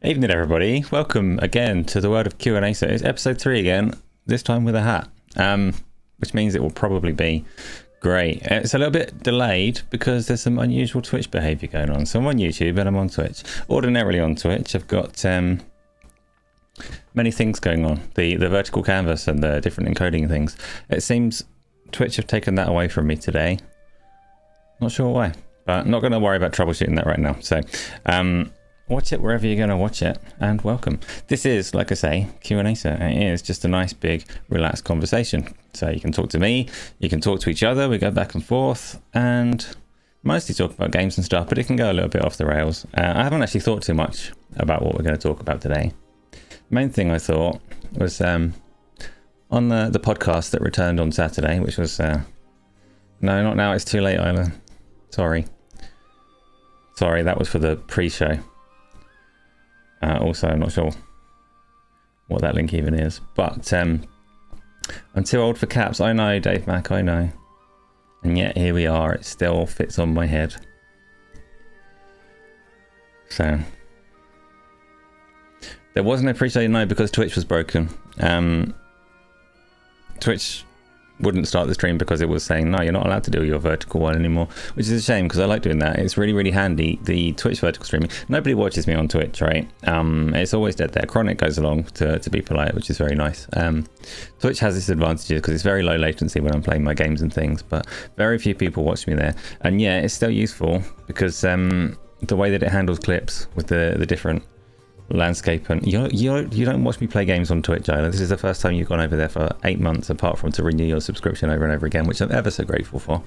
Evening, everybody. Welcome again to the world of Q&Asa. It's episode 3 again, this time with a hat, which means it will probably be great. It's a little bit delayed because there's some unusual Twitch behavior going on. So I'm on YouTube and I'm on Twitch. Ordinarily on Twitch, I've got many things going on. The vertical canvas and the different encoding things. It seems Twitch have taken that away from me today. Not sure why, but not going to worry about troubleshooting that right now. So, watch it wherever you're going to watch it, and welcome. This is, like I say, Q&Asa. It is just a nice, big, relaxed conversation. So you can talk to me, you can talk to each other, we go back and forth, and mostly talk about games and stuff, but it can go a little bit off the rails. I haven't actually thought too much about what we're going to talk about today. Main thing I thought was on the podcast that returned on Saturday, which was... no, not now, it's too late, Isla. Sorry, that was for the pre-show. Also, I'm not sure what that link even is, but I'm too old for caps. I know, Dave Mack, I know. And yet here we are, it still fits on my head. So, there wasn't a pre-show, no, because Twitch was broken. Twitch wouldn't start the stream because it was saying, no, you're not allowed to do your vertical one anymore, which is a shame because I like doing that. It's really, really handy, the Twitch vertical streaming. Nobody watches me on Twitch, right? It's always dead there. Chronic goes along to be polite, which is very nice. Twitch has its advantages because it's very low latency when I'm playing my games and things, but very few people watch me there. And yeah, it's still useful because the way that it handles clips with the different landscape, and you don't watch me play games on Twitch, Isla. This is the first time you've gone over there for 8 months, apart from to renew your subscription over and over again, which I'm ever so grateful for.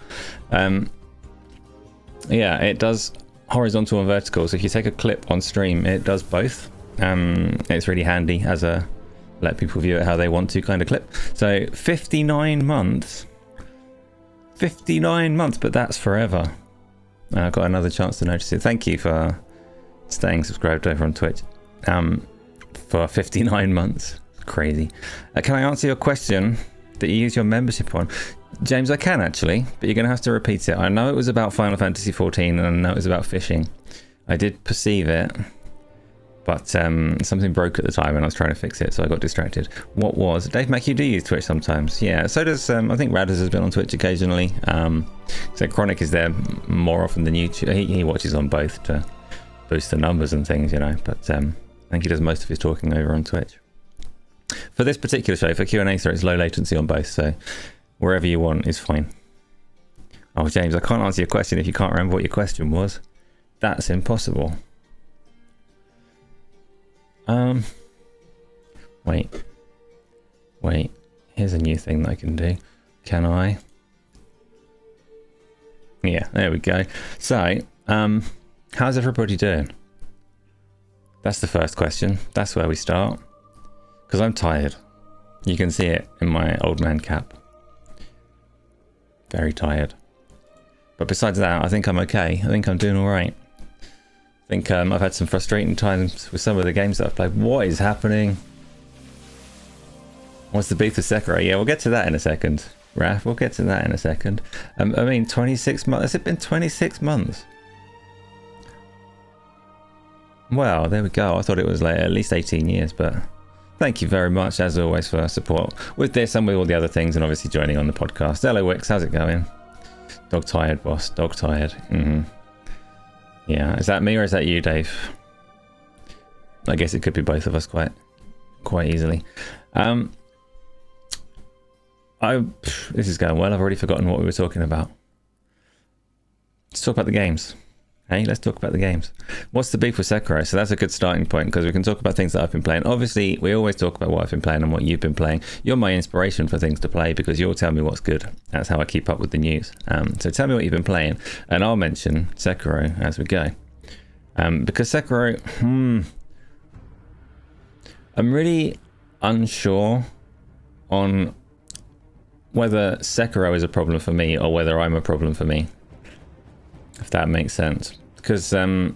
Yeah, it does horizontal and vertical, so if you take a clip on stream, it does both. It's really handy as a let people view it how they want to kind of clip. So 59 months, but that's forever. I've got another chance to notice it. Thank you for staying subscribed over on Twitch. For 59 months. Crazy. Can I answer your question that you use your membership on? James, I can actually, but you're going to have to repeat it. I know it was about Final Fantasy XIV and I know it was about fishing. I did perceive it, but something broke at the time and I was trying to fix it, so I got distracted. What was? Dave Mack, you do use Twitch sometimes. Yeah, so does, I think Raders has been on Twitch occasionally. So Chronic is there more often than YouTube. He watches on both to boost the numbers and things, you know, but I think he does most of his talking over on Twitch. For this particular show, for Q&Asa, it's low latency on both, so wherever you want is fine. Oh, James, I can't answer your question if you can't remember what your question was. That's impossible. Wait. Here's a new thing that I can do. Can I? Yeah, there we go. So, how's everybody doing? That's the first question. That's where we start. Because I'm tired. You can see it in my old man cap. Very tired. But besides that, I think I'm okay. I think I'm doing alright. I think I've had some frustrating times with some of the games that I've played. What is happening? What's the beef with Sekiro? Yeah, we'll get to that in a second. Raph, we'll get to that in a second. I mean, 26 months. Has it been 26 months? Well, there we go. I thought it was like at least 18 years, but thank you very much, as always, for support with this and with all the other things, and obviously joining on the podcast. Hello, Wix. How's it going? Dog tired, boss. Dog tired. Yeah, is that me or is that you, Dave? I guess it could be both of us quite easily. This is going well. I've already forgotten what we were talking about. Let's talk about the games. Hey, let's talk about the games. What's the beef with Sekiro? So that's a good starting point because we can talk about things that I've been playing. Obviously, we always talk about what I've been playing and what you've been playing. You're my inspiration for things to play because you'll tell me what's good. That's how I keep up with the news. So tell me what you've been playing and I'll mention Sekiro as we go. Because Sekiro, I'm really unsure on whether Sekiro is a problem for me or whether I'm a problem for me. If that makes sense. Because I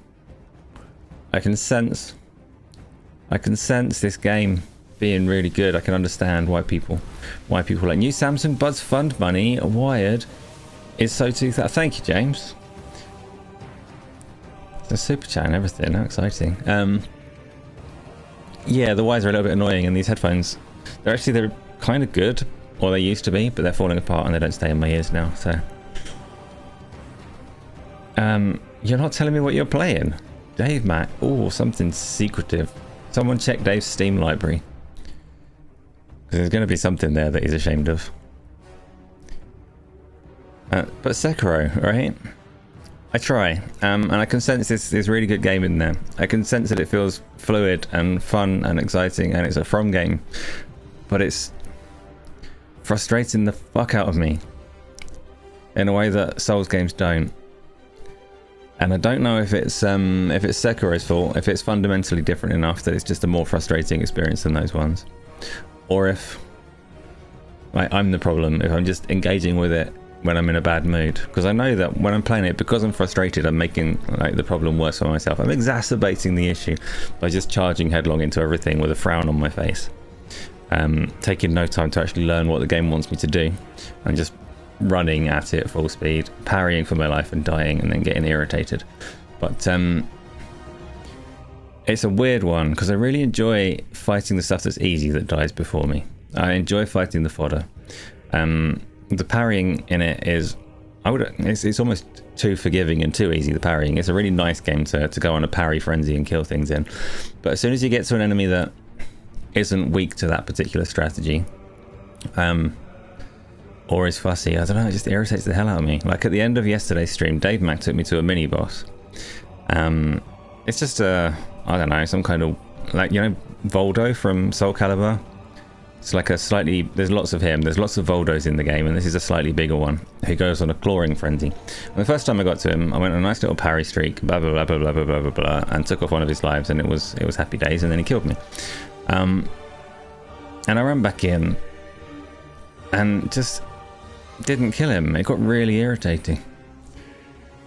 can sense this game being really good. I can understand why people like new Samsung Buds Fund money wired is so 2000. Thank you, James. The super chat and everything. How exciting. Yeah, the wires are a little bit annoying, and these headphones, they're kind of good, or they used to be, but they're falling apart and they don't stay in my ears now. So, you're not telling me what you're playing, Dave Mac. Oh, something secretive. Someone check Dave's Steam library, because there's going to be something there that he's ashamed of. But Sekiro, right? I try, and I can sense this really good game in there. I can sense that it feels fluid and fun and exciting, and it's a From game, but it's frustrating the fuck out of me in a way that Souls games don't. And I don't know if it's Sekiro's fault, if it's fundamentally different enough that it's just a more frustrating experience than those ones, or if I'm the problem, if I'm just engaging with it when I'm in a bad mood. Because I know that when I'm playing it, because I'm frustrated, I'm making the problem worse for myself. I'm exacerbating the issue by just charging headlong into everything with a frown on my face, taking no time to actually learn what the game wants me to do, and just running at it full speed, parrying for my life and dying, and then getting irritated. But it's a weird one, because I really enjoy fighting the stuff that's easy that dies before me. I enjoy fighting the fodder. The parrying in it is, it's almost too forgiving and too easy, the parrying. It's a really nice game to go on a parry frenzy and kill things in. But as soon as you get to an enemy that isn't weak to that particular strategy, or is fussy, I don't know, it just irritates the hell out of me. Like at the end of yesterday's stream, Dave Mac took me to a mini boss. It's just I don't know, some kind of, like, you know, Voldo from Soul Calibur? It's like a slightly, there's lots of him, there's lots of Voldos in the game, and this is a slightly bigger one who goes on a clawing frenzy. And the first time I got to him, I went on a nice little parry streak, blah blah blah blah blah blah blah blah, and took off one of his lives, and it was happy days, and then he killed me. And I ran back in and just didn't kill him. It got really irritating.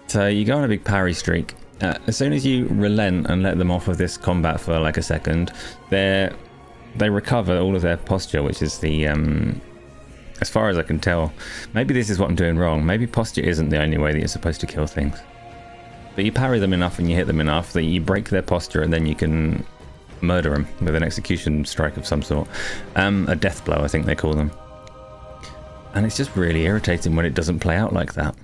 So you go on a big parry streak. As soon as you relent and let them off of this combat for like a second, they recover all of their posture, which is the, as far as I can tell, maybe this is what I'm doing wrong. Maybe posture isn't the only way that you're supposed to kill things. But you parry them enough and you hit them enough that you break their posture, and then you can murder them with an execution strike of some sort. A death blow, I think they call them. And it's just really irritating when it doesn't play out like that.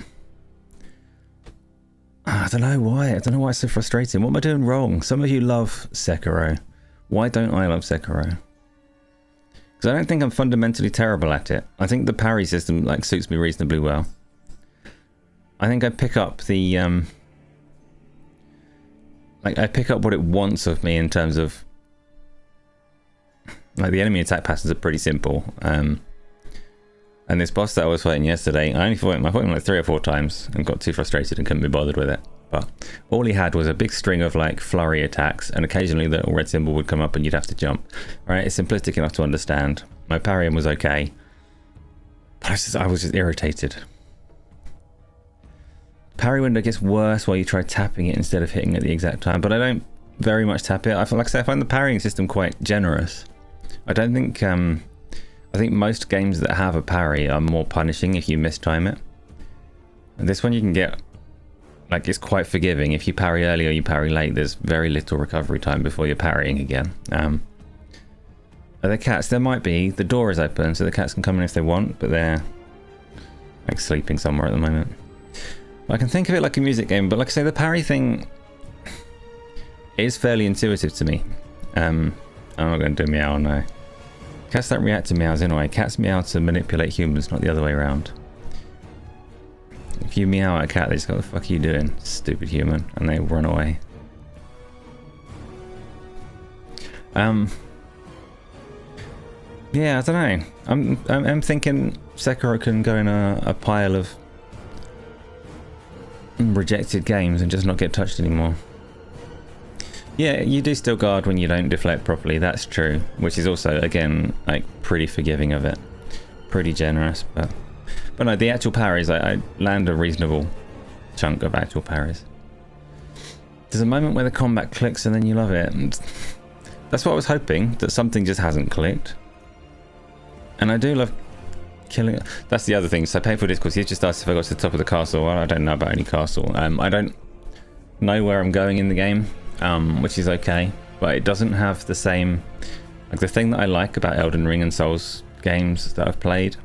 I don't know why. I don't know why it's so frustrating. What am I doing wrong? Some of you love Sekiro. Why don't I love Sekiro? Because I don't think I'm fundamentally terrible at it. I think the parry system suits me reasonably well. I think I pick up the I pick up what it wants of me in terms of the enemy attack patterns are pretty simple. And this boss that I was fighting yesterday, I fought him like 3 or 4 times and got too frustrated and couldn't be bothered with it. But all he had was a big string of flurry attacks, and occasionally the red symbol would come up and you'd have to jump. Right? It's simplistic enough to understand. My parrying was okay, but I was just irritated. Parry window gets worse while you try tapping it instead of hitting at the exact time, but I don't very much tap it. I find the parrying system quite generous. I don't think I think most games that have a parry are more punishing if you mistime it. And this one you can get, it's quite forgiving. If you parry early or you parry late, there's very little recovery time before you're parrying again. Are there cats? There might be. The door is open, so the cats can come in if they want, but they're sleeping somewhere at the moment. I can think of it like a music game, but like I say, the parry thing is fairly intuitive to me. I'm not going to do meow now. Cats don't react to meows anyway. Cats meow to manipulate humans, not the other way around. If you meow at a cat, they just go, "What the fuck are you doing, stupid human?" And they run away. Yeah, I don't know. I'm thinking Sekiro can go in a pile of rejected games and just not get touched anymore. Yeah, you do still guard when you don't deflect properly, that's true. Which is also, again, pretty forgiving of it. Pretty generous, but no, the actual parries, I land a reasonable chunk of actual parries. There's a moment where the combat clicks and then you love it. And that's what I was hoping, that something just hasn't clicked. And I do love killing. That's the other thing. So Painful Discourse, he just asked if I got to the top of the castle. Well, I don't know about any castle. I don't know where I'm going in the game. Which is okay, but it doesn't have the same... Like, the thing that I like about Elden Ring and Souls games that I've played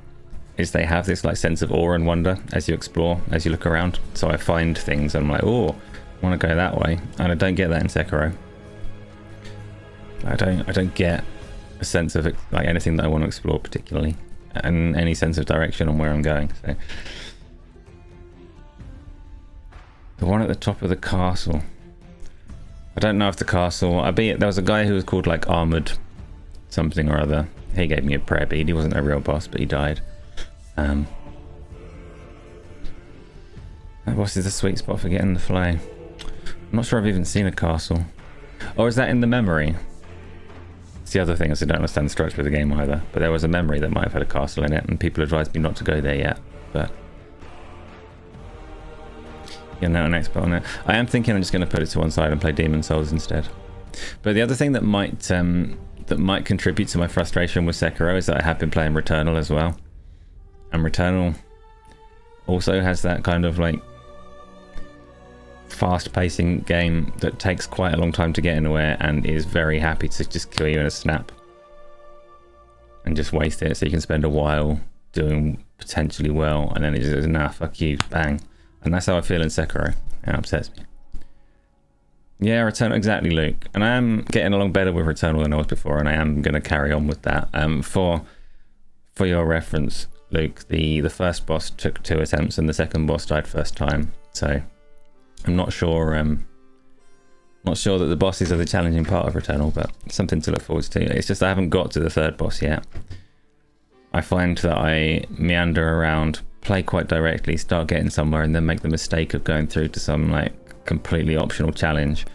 is they have this like sense of awe and wonder as you explore, as you look around. So I find things and I'm like, oh, I want to go that way, and I don't get that in Sekiro. I don't get a sense of like anything that I want to explore particularly, and any sense of direction on where I'm going. So the one at the top of the castle, I don't know if the castle, there was a guy who was called like Armored something or other. He gave me a prayer bead. He wasn't a real boss, but he died. That boss is the sweet spot for getting the flame. I'm not sure I've even seen a castle. Or is that in the memory? It's the other thing, is I don't understand the structure of the game either. But there was a memory that might have had a castle in it, and people advised me not to go there yet. But you're not an expert on it. I am thinking I'm just going to put it to one side and play Demon Souls instead. But the other thing that might contribute to my frustration with Sekiro is that I have been playing Returnal as well. And Returnal also has that kind of like fast-pacing game that takes quite a long time to get anywhere and is very happy to just kill you in a snap and just waste it, so you can spend a while doing potentially well and then it just goes, nah, fuck you, bang. And that's how I feel in Sekiro. It upsets me. Yeah, Returnal, exactly, Luke. And I am getting along better with Returnal than I was before, and I am going to carry on with that. For your reference, Luke, the first boss took 2 attempts and the second boss died first time. So I'm not sure that the bosses are the challenging part of Returnal, but something to look forward to. It's just I haven't got to the third boss yet. I find that I meander around, play quite directly, start getting somewhere, and then make the mistake of going through to some like completely optional challenge.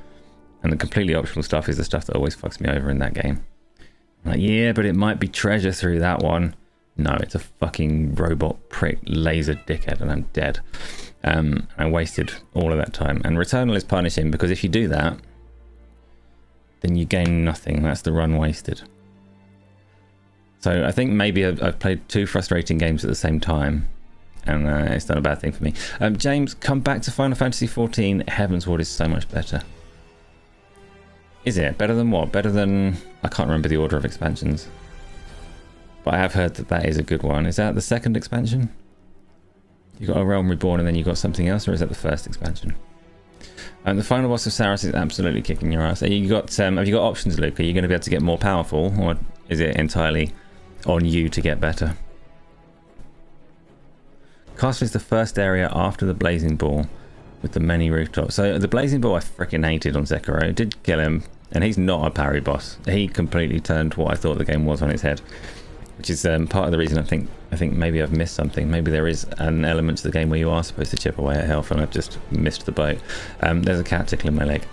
And the completely optional stuff is the stuff that always fucks me over in that game. I'm like, yeah, but it might be treasure through that one. No, it's a fucking robot prick laser dickhead and I'm dead. I wasted all of that time. And Returnal is punishing because if you do that, then you gain nothing. That's the run wasted. So I think maybe I've played 2 frustrating games at the same time, and it's not a bad thing for me. James, come back to Final Fantasy XIV. Heavensward is so much better. Is it? Better than what? Better than... I can't remember the order of expansions. But I have heard that that is a good one. Is that the second expansion? You got A Realm Reborn and then you got something else, or is that the first expansion? And the final boss of Saras is absolutely kicking your ass. Have you got options, Luke? Are you going to be able to get more powerful, or is it entirely on you to get better? Castle is the first area after the Blazing Ball with the many rooftops. So the Blazing Ball I freaking hated on Sekiro. It did kill him, and he's not a parry boss. He completely turned what I thought the game was on its head, which is part of the reason I think maybe I've missed something. Maybe there is an element to the game where you are supposed to chip away at health, and I've just missed the boat. There's a cat tickling my leg.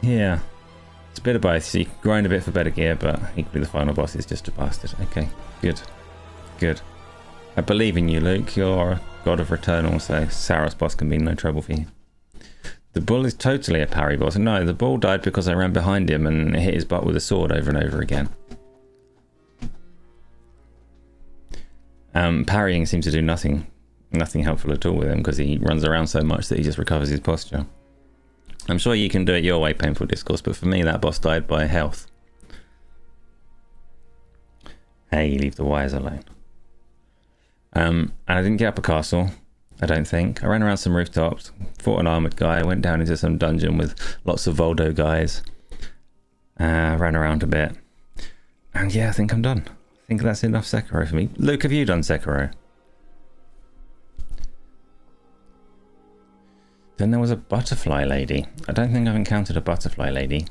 Yeah, it's a bit of both. So you can grind a bit for better gear, but equally the final boss is just a bastard. Okay, good. I believe in you, Luke. You're a god of Returnal, so Saras boss can be no trouble for you. The bull is totally a parry boss. No, the bull died because I ran behind him and hit his butt with a sword over and over again. Parrying seems to do nothing helpful at all with him because he runs around so much that he just recovers his posture. I'm sure you can do it your way, Painful Discourse, but for me that boss died by health. Hey, leave the wires alone. And I didn't get up a castle, I don't think. I ran around some rooftops, fought an armoured guy, went down into some dungeon with lots of Voldo guys. Ran around a bit. And yeah, I think I'm done. I think that's enough Sekiro for me. Luke, have you done Sekiro? Then there was a butterfly lady. I don't think I've encountered a butterfly lady.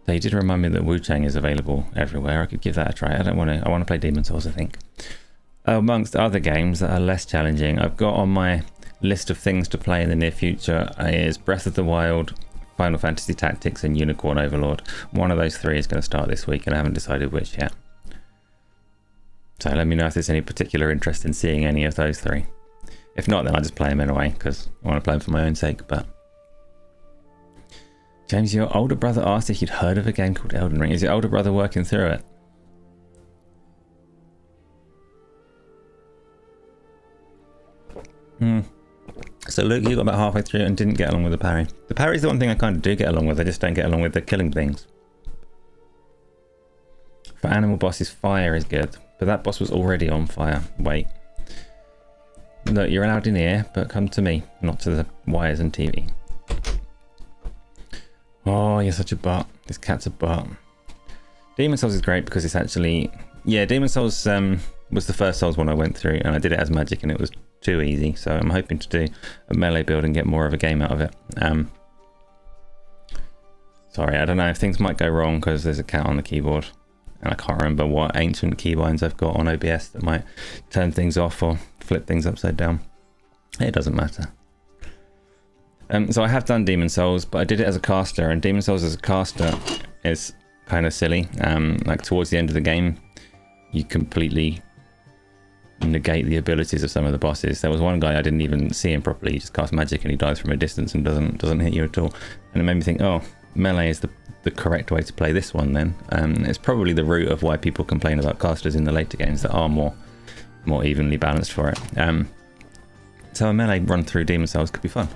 They did remind me that Wu-Chang is available everywhere. I could give that a try. I want to play Demon Souls, I think. Amongst other games that are less challenging, I've got on my list of things to play in the near future is Breath of the Wild, Final Fantasy Tactics, and Unicorn Overlord. One of those 3 is going to start this week, and I haven't decided which yet. So let me know if there's any particular interest in seeing any of those 3. If not, then I'll just play them anyway, because I want to play them for my own sake. But James, your older brother asked if you'd heard of a game called Elden Ring. Is your older brother working through it? So Luke, you got about halfway through and didn't get along with the parry. The parry's the one thing I kind of do get along with, I just don't get along with the killing things. For animal bosses, fire is good, but that boss was already on fire. Wait. Look, you're allowed in here, but come to me, not to the wires and TV. Oh, you're such a butt. This cat's a butt. Demon Souls is great because it's actually... Yeah, Demon Souls was the first Souls one I went through, and I did it as magic, and it was too easy, so I'm hoping to do a melee build and get more of a game out of it. Sorry, I don't know if things might go wrong because there's a cat on the keyboard, and I can't remember what ancient keybinds I've got on OBS that might turn things off or flip things upside down. It doesn't matter. So I have done Demon Souls, but I did it as a caster, and Demon Souls as a caster is kind of silly. Like towards the end of the game, you completely negate the abilities of some of the bosses. There was one guy I didn't even see him properly. He just casts magic and he dies from a distance and doesn't hit you at all. And it made me think, oh, melee is the correct way to play this one then. It's probably the root of why people complain about casters in the later games that are more evenly balanced for it. So a melee run through Demon Souls could be fun.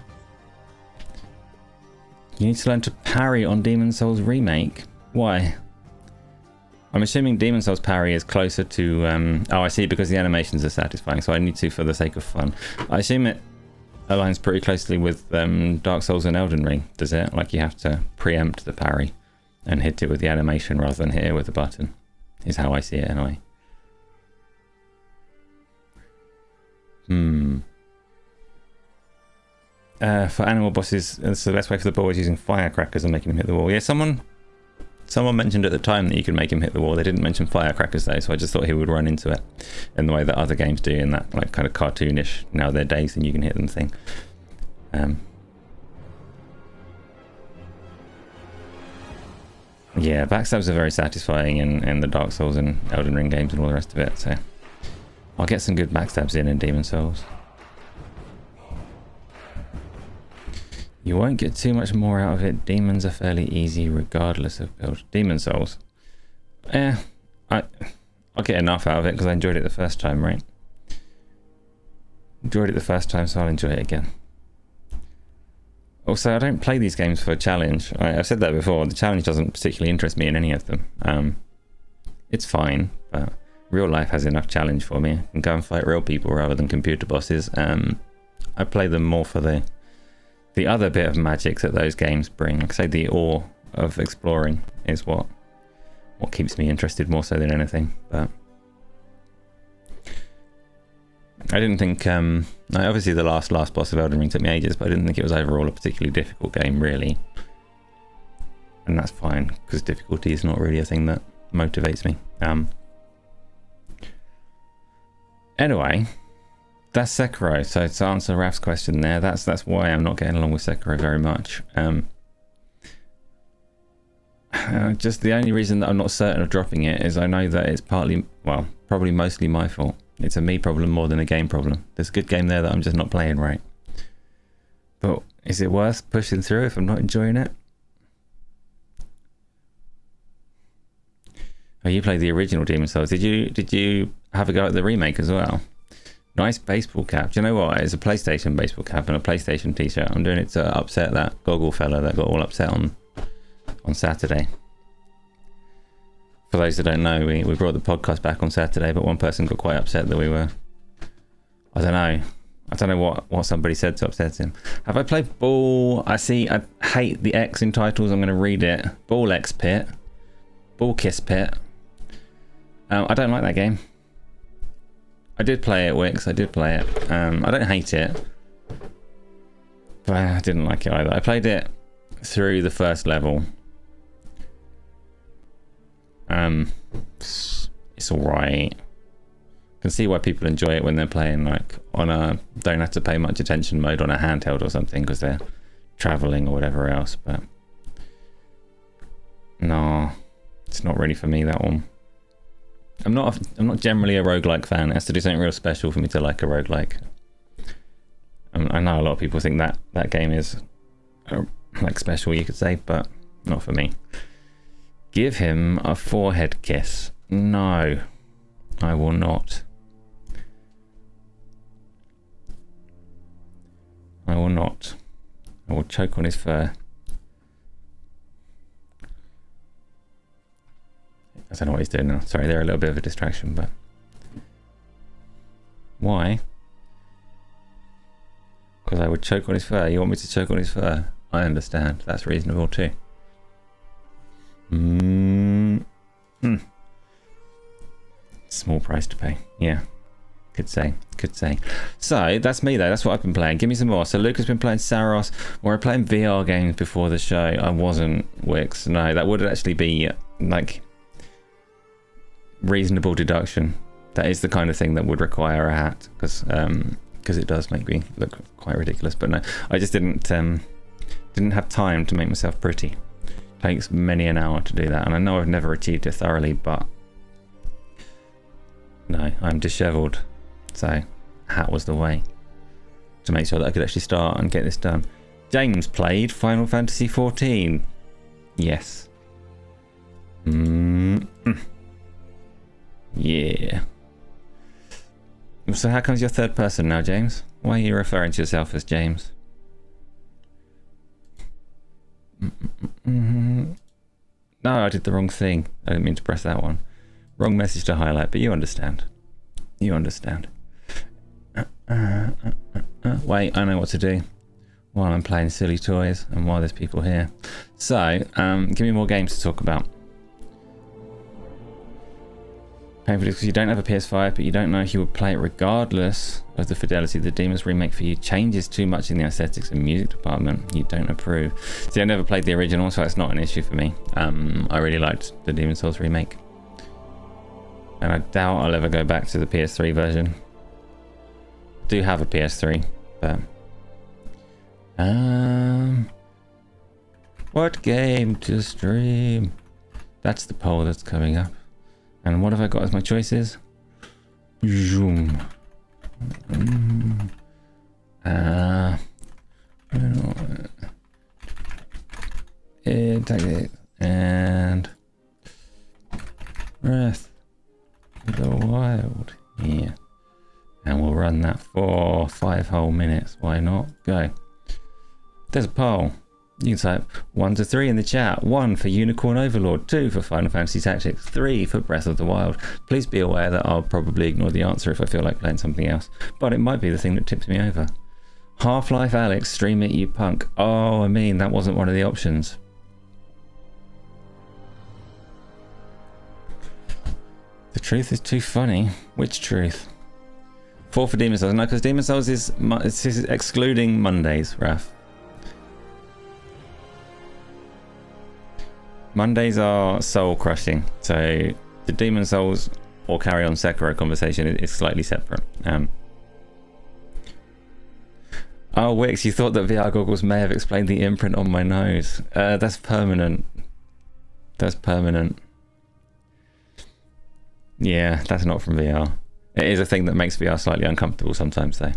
You need to learn to parry on Demon Souls Remake. Why? I'm assuming Demon Souls parry is closer to... oh, I see, because the animations are satisfying, so I need to for the sake of fun. I assume it aligns pretty closely with Dark Souls and Elden Ring, does it? Like you have to preempt the parry and hit it with the animation rather than hit it with a button, is how I see it anyway. For animal bosses, it's the best way for the boys using firecrackers and making them hit the wall. Yeah, someone mentioned at the time that you could make him hit the wall. They didn't mention firecrackers though, so I just thought he would run into it in the way that other games do, in that like kind of cartoonish now they're days and you can hit them thing. Yeah, backstabs are very satisfying in the Dark Souls and Elden Ring games and all the rest of it, so I'll get some good backstabs in Demon Souls. You won't get too much more out of it. Demons are fairly easy regardless of build. Demon Souls. I'll get enough out of it because I enjoyed it the first time, right? Enjoyed it the first time, so I'll enjoy it again. Also, I don't play these games for a challenge. I've said that before. The challenge doesn't particularly interest me in any of them. It's fine, but real life has enough challenge for me. I can go and fight real people rather than computer bosses. I play them more for the other bit of magic that those games bring. Like I say, the awe of exploring is what keeps me interested more so than anything. But I didn't think obviously the last boss of Elden Ring took me ages, but I didn't think it was overall a particularly difficult game really, and that's fine because difficulty is not really a thing that motivates me. Anyway, that's Sekiro. So to answer Raf's question there, that's why I'm not getting along with Sekiro very much. Just the only reason that I'm not certain of dropping it is I know that it's partly, well, probably mostly my fault. It's a me problem more than a game problem. There's a good game there that I'm just not playing right. But is it worth pushing through if I'm not enjoying it? Oh, you played the original Demon Souls. Did you have a go at the remake as well? Nice baseball cap. Do you know what? It's a PlayStation baseball cap and a PlayStation t-shirt. I'm doing it to upset that goggle fella that got all upset on Saturday. For those that don't know, we brought the podcast back on Saturday, but one person got quite upset that we were... I don't know what somebody said to upset him. Have I played Ball... I hate the X in titles. I'm going to read it. Ball X Pit. Ball Kiss Pit. I don't like that game. I did play it, Wix. I did play it. I don't hate it, but I didn't like it either. I played it through the first level. It's alright. I can see why people enjoy it when they're playing like on a don't have to pay much attention mode on a handheld or something because they're traveling or whatever else. But no, it's not really for me, that one. I'm not generally a roguelike fan. It has to do something real special for me to like a roguelike. I know a lot of people think that game is like special, you could say, but not for me. Give him a forehead kiss. No, I will not. not. I will choke on his fur. I don't know what he's doing now. Sorry, they're a little bit of a distraction, but... Why? Because I would choke on his fur. You want me to choke on his fur? I understand. That's reasonable too. Small price to pay. Yeah. Could say. So, that's me though. That's what I've been playing. Give me some more. So, Luke has been playing Saros. Or playing VR games before the show. I wasn't, Wix. No, that would actually be, like, reasonable deduction. That is the kind of thing that would require a hat. Because it does make me look quite ridiculous. But no, I just didn't have time to make myself pretty. It takes many an hour to do that. And I know I've never achieved it thoroughly, but... No, I'm dishevelled. So, hat was the way to make sure that I could actually start and get this done. James played Final Fantasy XIV. Yes. Yeah. So how comes you're third person now, James? Why are you referring to yourself as James? No, I did the wrong thing. I didn't mean to press that one. Wrong message to highlight, but you understand. You understand. Wait, I know what to do while I'm playing silly toys and while there's people here. So, give me more games to talk about. Painfully, because you don't have a PS5, but you don't know if you would play it regardless of the fidelity. The Demon's remake for you changes too much in the aesthetics and music department. You don't approve. See, I never played the original, so it's not an issue for me. I really liked the Demon's Souls remake. And I doubt I'll ever go back to the PS3 version. I do have a PS3, but... What game to stream? That's the poll that's coming up. And what have I got as my choices? Zoom. And Breath of the Wild. Yeah. And we'll run that for 5 whole minutes. Why not? Go. There's a poll. You can type 1 to 3 in the chat. 1 for Unicorn Overlord, 2 for Final Fantasy Tactics, 3 for Breath of the Wild. Please be aware that I'll probably ignore the answer if I feel like playing something else. But it might be the thing that tips me over. Half-Life Alex, stream it, you punk. Oh, I mean, that wasn't one of the options. The truth is too funny. Which truth? 4 for Demon's Souls. No, because Demon's Souls is excluding Mondays, Raph. Mondays are soul crushing, so the Demon's Souls or Carry On Sekiro conversation is slightly separate. Oh, Wix, you thought that VR goggles may have explained the imprint on my nose. That's permanent. That's permanent. Yeah, that's not from VR. It is a thing that makes VR slightly uncomfortable sometimes, though.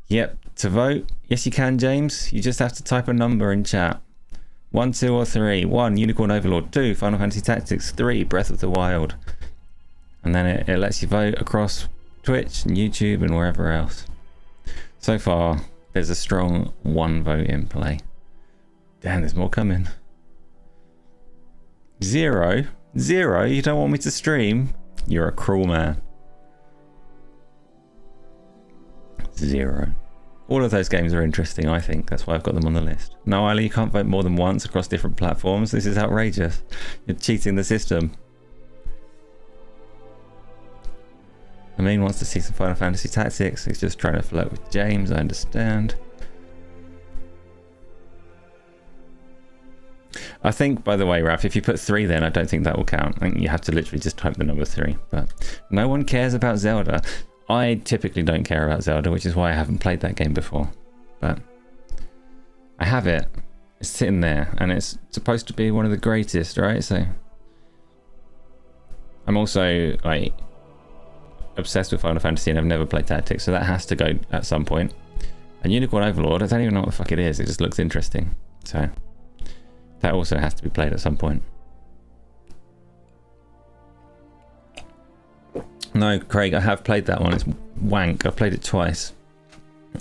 Yep, to vote, yes you can, James. You just have to type a number in chat. 1, 2 or 3. 1, Unicorn Overlord. 2, Final Fantasy Tactics. 3, Breath of the Wild. And then it lets you vote across Twitch and YouTube and wherever else. So far, there's a strong 1 vote in play. Damn, there's more coming. 0? 0? You don't want me to stream? You're a cruel man. 0. All of those games are interesting, I think. That's why I've got them on the list. No, Ali, you can't vote more than once across different platforms. This is outrageous. You're cheating the system. Amin wants to see some Final Fantasy Tactics. He's just trying to flirt with James, I understand. I think, by the way, Raph, if you put 3 then, I don't think that will count. I think you have to literally just type the number 3. But no one cares about Zelda. I typically don't care about Zelda, which is why I haven't played that game before. But I have it. It's sitting there, and it's supposed to be one of the greatest, right? So I'm also like obsessed with Final Fantasy, and I've never played Tactics, so that has to go at some point. And Unicorn Overlord, I don't even know what the fuck it is. It just looks interesting. So that also has to be played at some point. No, Craig, I have played that one. It's wank. I played it twice.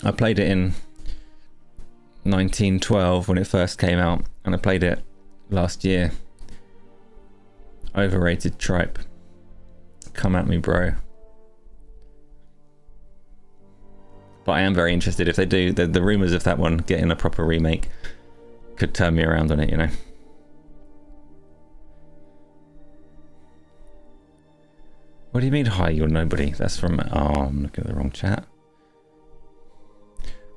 I played it in 1912 when it first came out, and I played it last year. Overrated tripe. Come at me, bro. But I am very interested if they do. The rumours of that one getting a proper remake could turn me around on it, you know. What do you mean, hi, you're nobody? That's from... Oh, I'm looking at the wrong chat.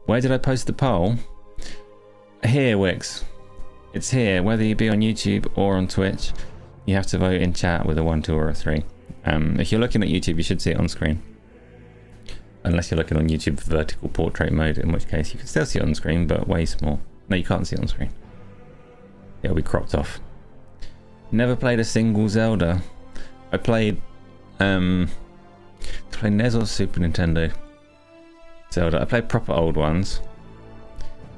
Where did I post the poll? Here, Wix. It's here. Whether you be on YouTube or on Twitch, you have to vote in chat with a 1, 2 or a 3. If you're looking at YouTube, you should see it on screen. Unless you're looking on YouTube vertical portrait mode, in which case you can still see it on screen, but way small. No, you can't see it on screen. It'll be cropped off. Never played a single Zelda. I played NES or Super Nintendo Zelda. I played proper old ones.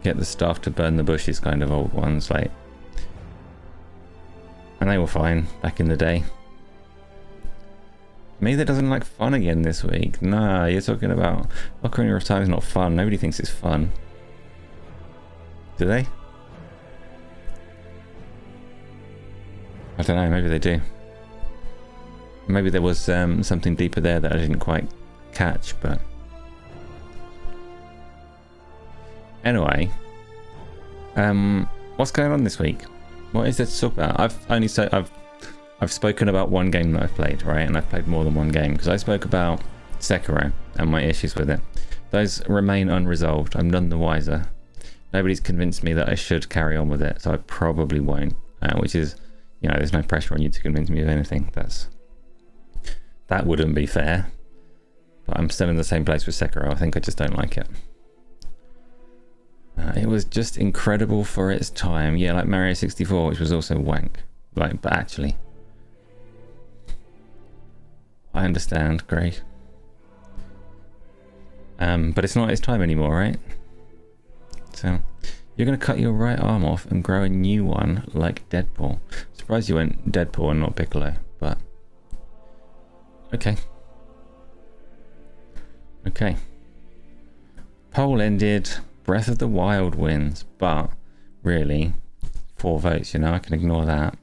Get the staff to burn the bushes kind of old ones, like, and they were fine back in the day. Me that doesn't like fun again this week. Nah, you're talking about Ocarina of Time is not fun. Nobody thinks it's fun. Do they? I don't know, maybe they do. Maybe there was something deeper there that I didn't quite catch, but anyway, what's going on this week? What is there to talk about? I've spoken about one game that I've played, right? And I've played more than one game because I spoke about Sekiro and my issues with it. Those remain unresolved. I'm none the wiser. Nobody's convinced me that I should carry on with it, so I probably won't. Which is, you know, there's no pressure on you to convince me of anything. That wouldn't be fair. But I'm still in the same place with Sekiro. I think I just don't like it. It was just incredible for its time. Yeah, like Mario 64, which was also wank. Like, but actually, I understand, great. But it's not its time anymore, right? So, you're going to cut your right arm off and grow a new one like Deadpool. Surprised you went Deadpool and not Piccolo, but okay. Okay. Poll ended. Breath of the Wild wins, but really, 4 votes, you know, I can ignore that.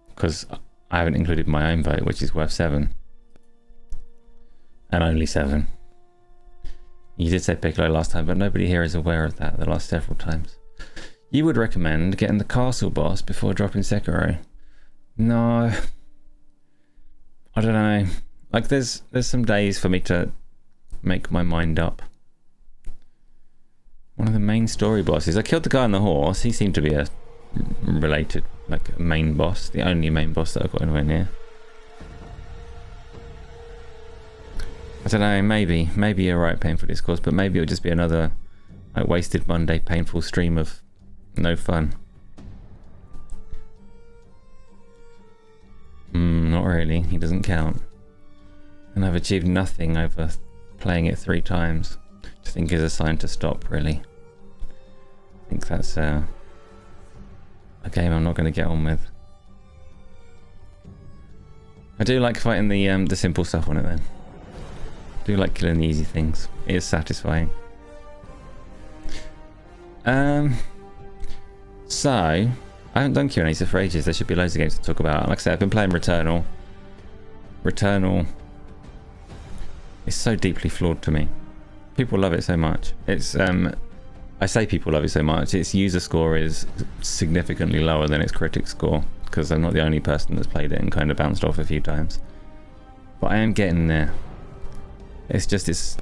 Because I haven't included my own vote, which is worth 7. And only 7. You did say Piccolo last time, but nobody here is aware of that the last several times. You would recommend getting the castle boss before dropping Sekiro? No. I don't know. Like, there's some days for me to make my mind up. One of the main story bosses. I killed the guy on the horse. He seemed to be a related, like, a main boss. The only main boss that I've got anywhere near. I don't know, maybe you're right, Painful Discourse, but maybe it'll just be another, like, wasted Monday painful stream of no fun. Not really. He doesn't count. And I've achieved nothing over playing it 3 times. I think is a sign to stop, really. I think that's a game I'm not going to get on with. I do like fighting the simple stuff on it, though. I do like killing the easy things. It is satisfying. So I haven't done Q&Asa for ages. There should be loads of games to talk about. Like I said, I've been playing Returnal. Returnal is so deeply flawed to me. People love it so much. It's I say people love it so much. Its user score is significantly lower than its critic score because I'm not the only person that's played it and kind of bounced off a few times. But I am getting there. It's just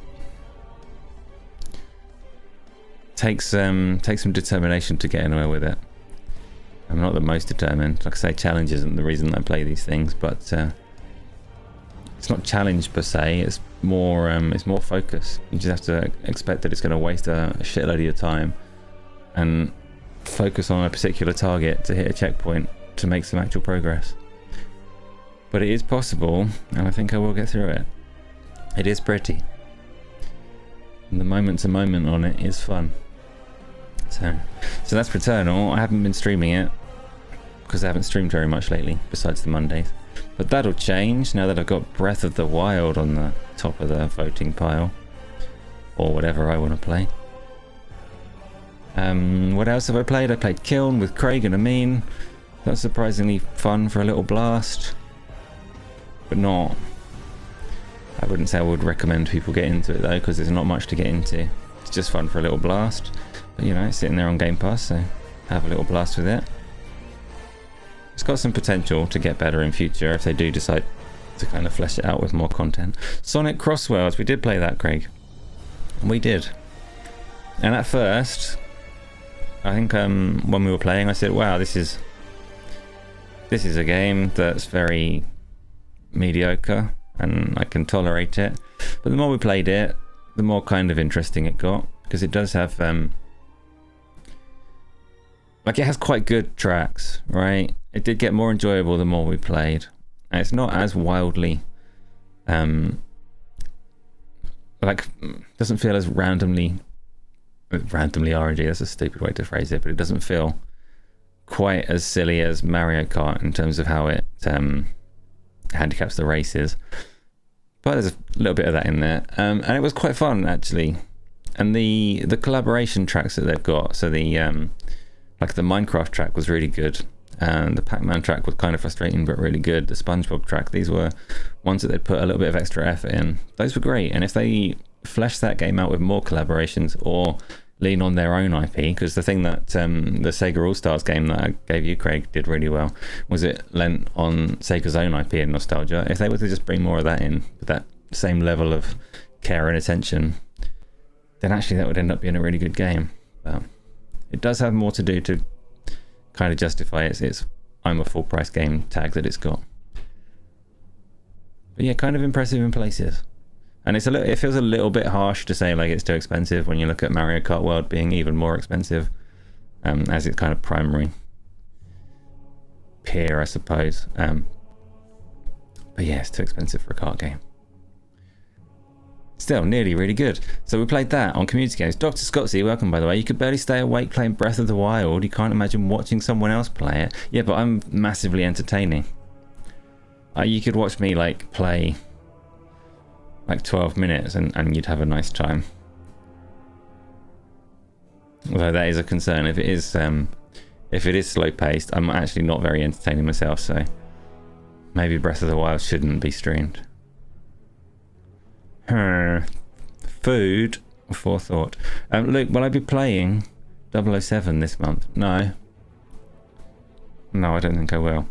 takes some determination to get anywhere with it. I'm not the most determined. Like I say, challenge isn't the reason I play these things, but it's not challenge per se. It's more focus. You just have to expect that it's going to waste a shitload of your time and focus on a particular target to hit a checkpoint to make some actual progress. But it is possible, and I think I will get through it. It is pretty. And the moment to moment on it is fun. So that's Returnal. I haven't been streaming it because I haven't streamed very much lately, besides the Mondays. But that'll change now that I've got Breath of the Wild on the top of the voting pile. Or whatever I want to play. What else have I played? I played Kiln with Craig and Amin. That's surprisingly fun for a little blast. But not... I wouldn't say I would recommend people get into it though, because there's not much to get into. It's just fun for a little blast. But you know, it's sitting there on Game Pass, so have a little blast with it. It's got some potential to get better in future if they do decide to kind of flesh it out with more content. Sonic Crossworlds, we did play that, Craig. We did. And at first, I think when we were playing, I said, wow, this is a game that's very mediocre and I can tolerate it. But the more we played it, the more kind of interesting it got, because it does have like, it has quite good tracks, right? It did get more enjoyable the more we played, and it's not as wildly like, doesn't feel as randomly RNG. That's a stupid way to phrase it, but it doesn't feel quite as silly as Mario Kart in terms of how it handicaps the races. But there's a little bit of that in there, and it was quite fun actually. And the collaboration tracks that they've got, so the like the Minecraft track was really good, and the Pac-Man track was kind of frustrating but really good. The SpongeBob track, these were ones that they'd put a little bit of extra effort in. Those were great, and if they flesh that game out with more collaborations or lean on their own IP, because the thing that the Sega All-Stars game that I gave you, Craig, did really well was it lent on Sega's own IP and nostalgia. If they were to just bring more of that in with that same level of care and attention, then actually that would end up being a really good game. But it does have more to do to kind of justify its I'm a full price game tag that it's got. But yeah, kind of impressive in places. And it's it feels a little bit harsh to say like it's too expensive when you look at Mario Kart World being even more expensive as its kind of primary peer, I suppose. But yeah, it's too expensive for a kart game. Still, nearly really good. So we played that on Community Games. Dr. Scottsy, welcome by the way. You could barely stay awake playing Breath of the Wild. You can't imagine watching someone else play it. Yeah, but I'm massively entertaining. You could watch me like play like 12 minutes and you'd have a nice time. Although that is a concern. If it is slow paced, I'm actually not very entertaining myself, so maybe Breath of the Wild shouldn't be streamed. Food or forethought. Luke, will I be playing 007 this month? No, I don't think I will.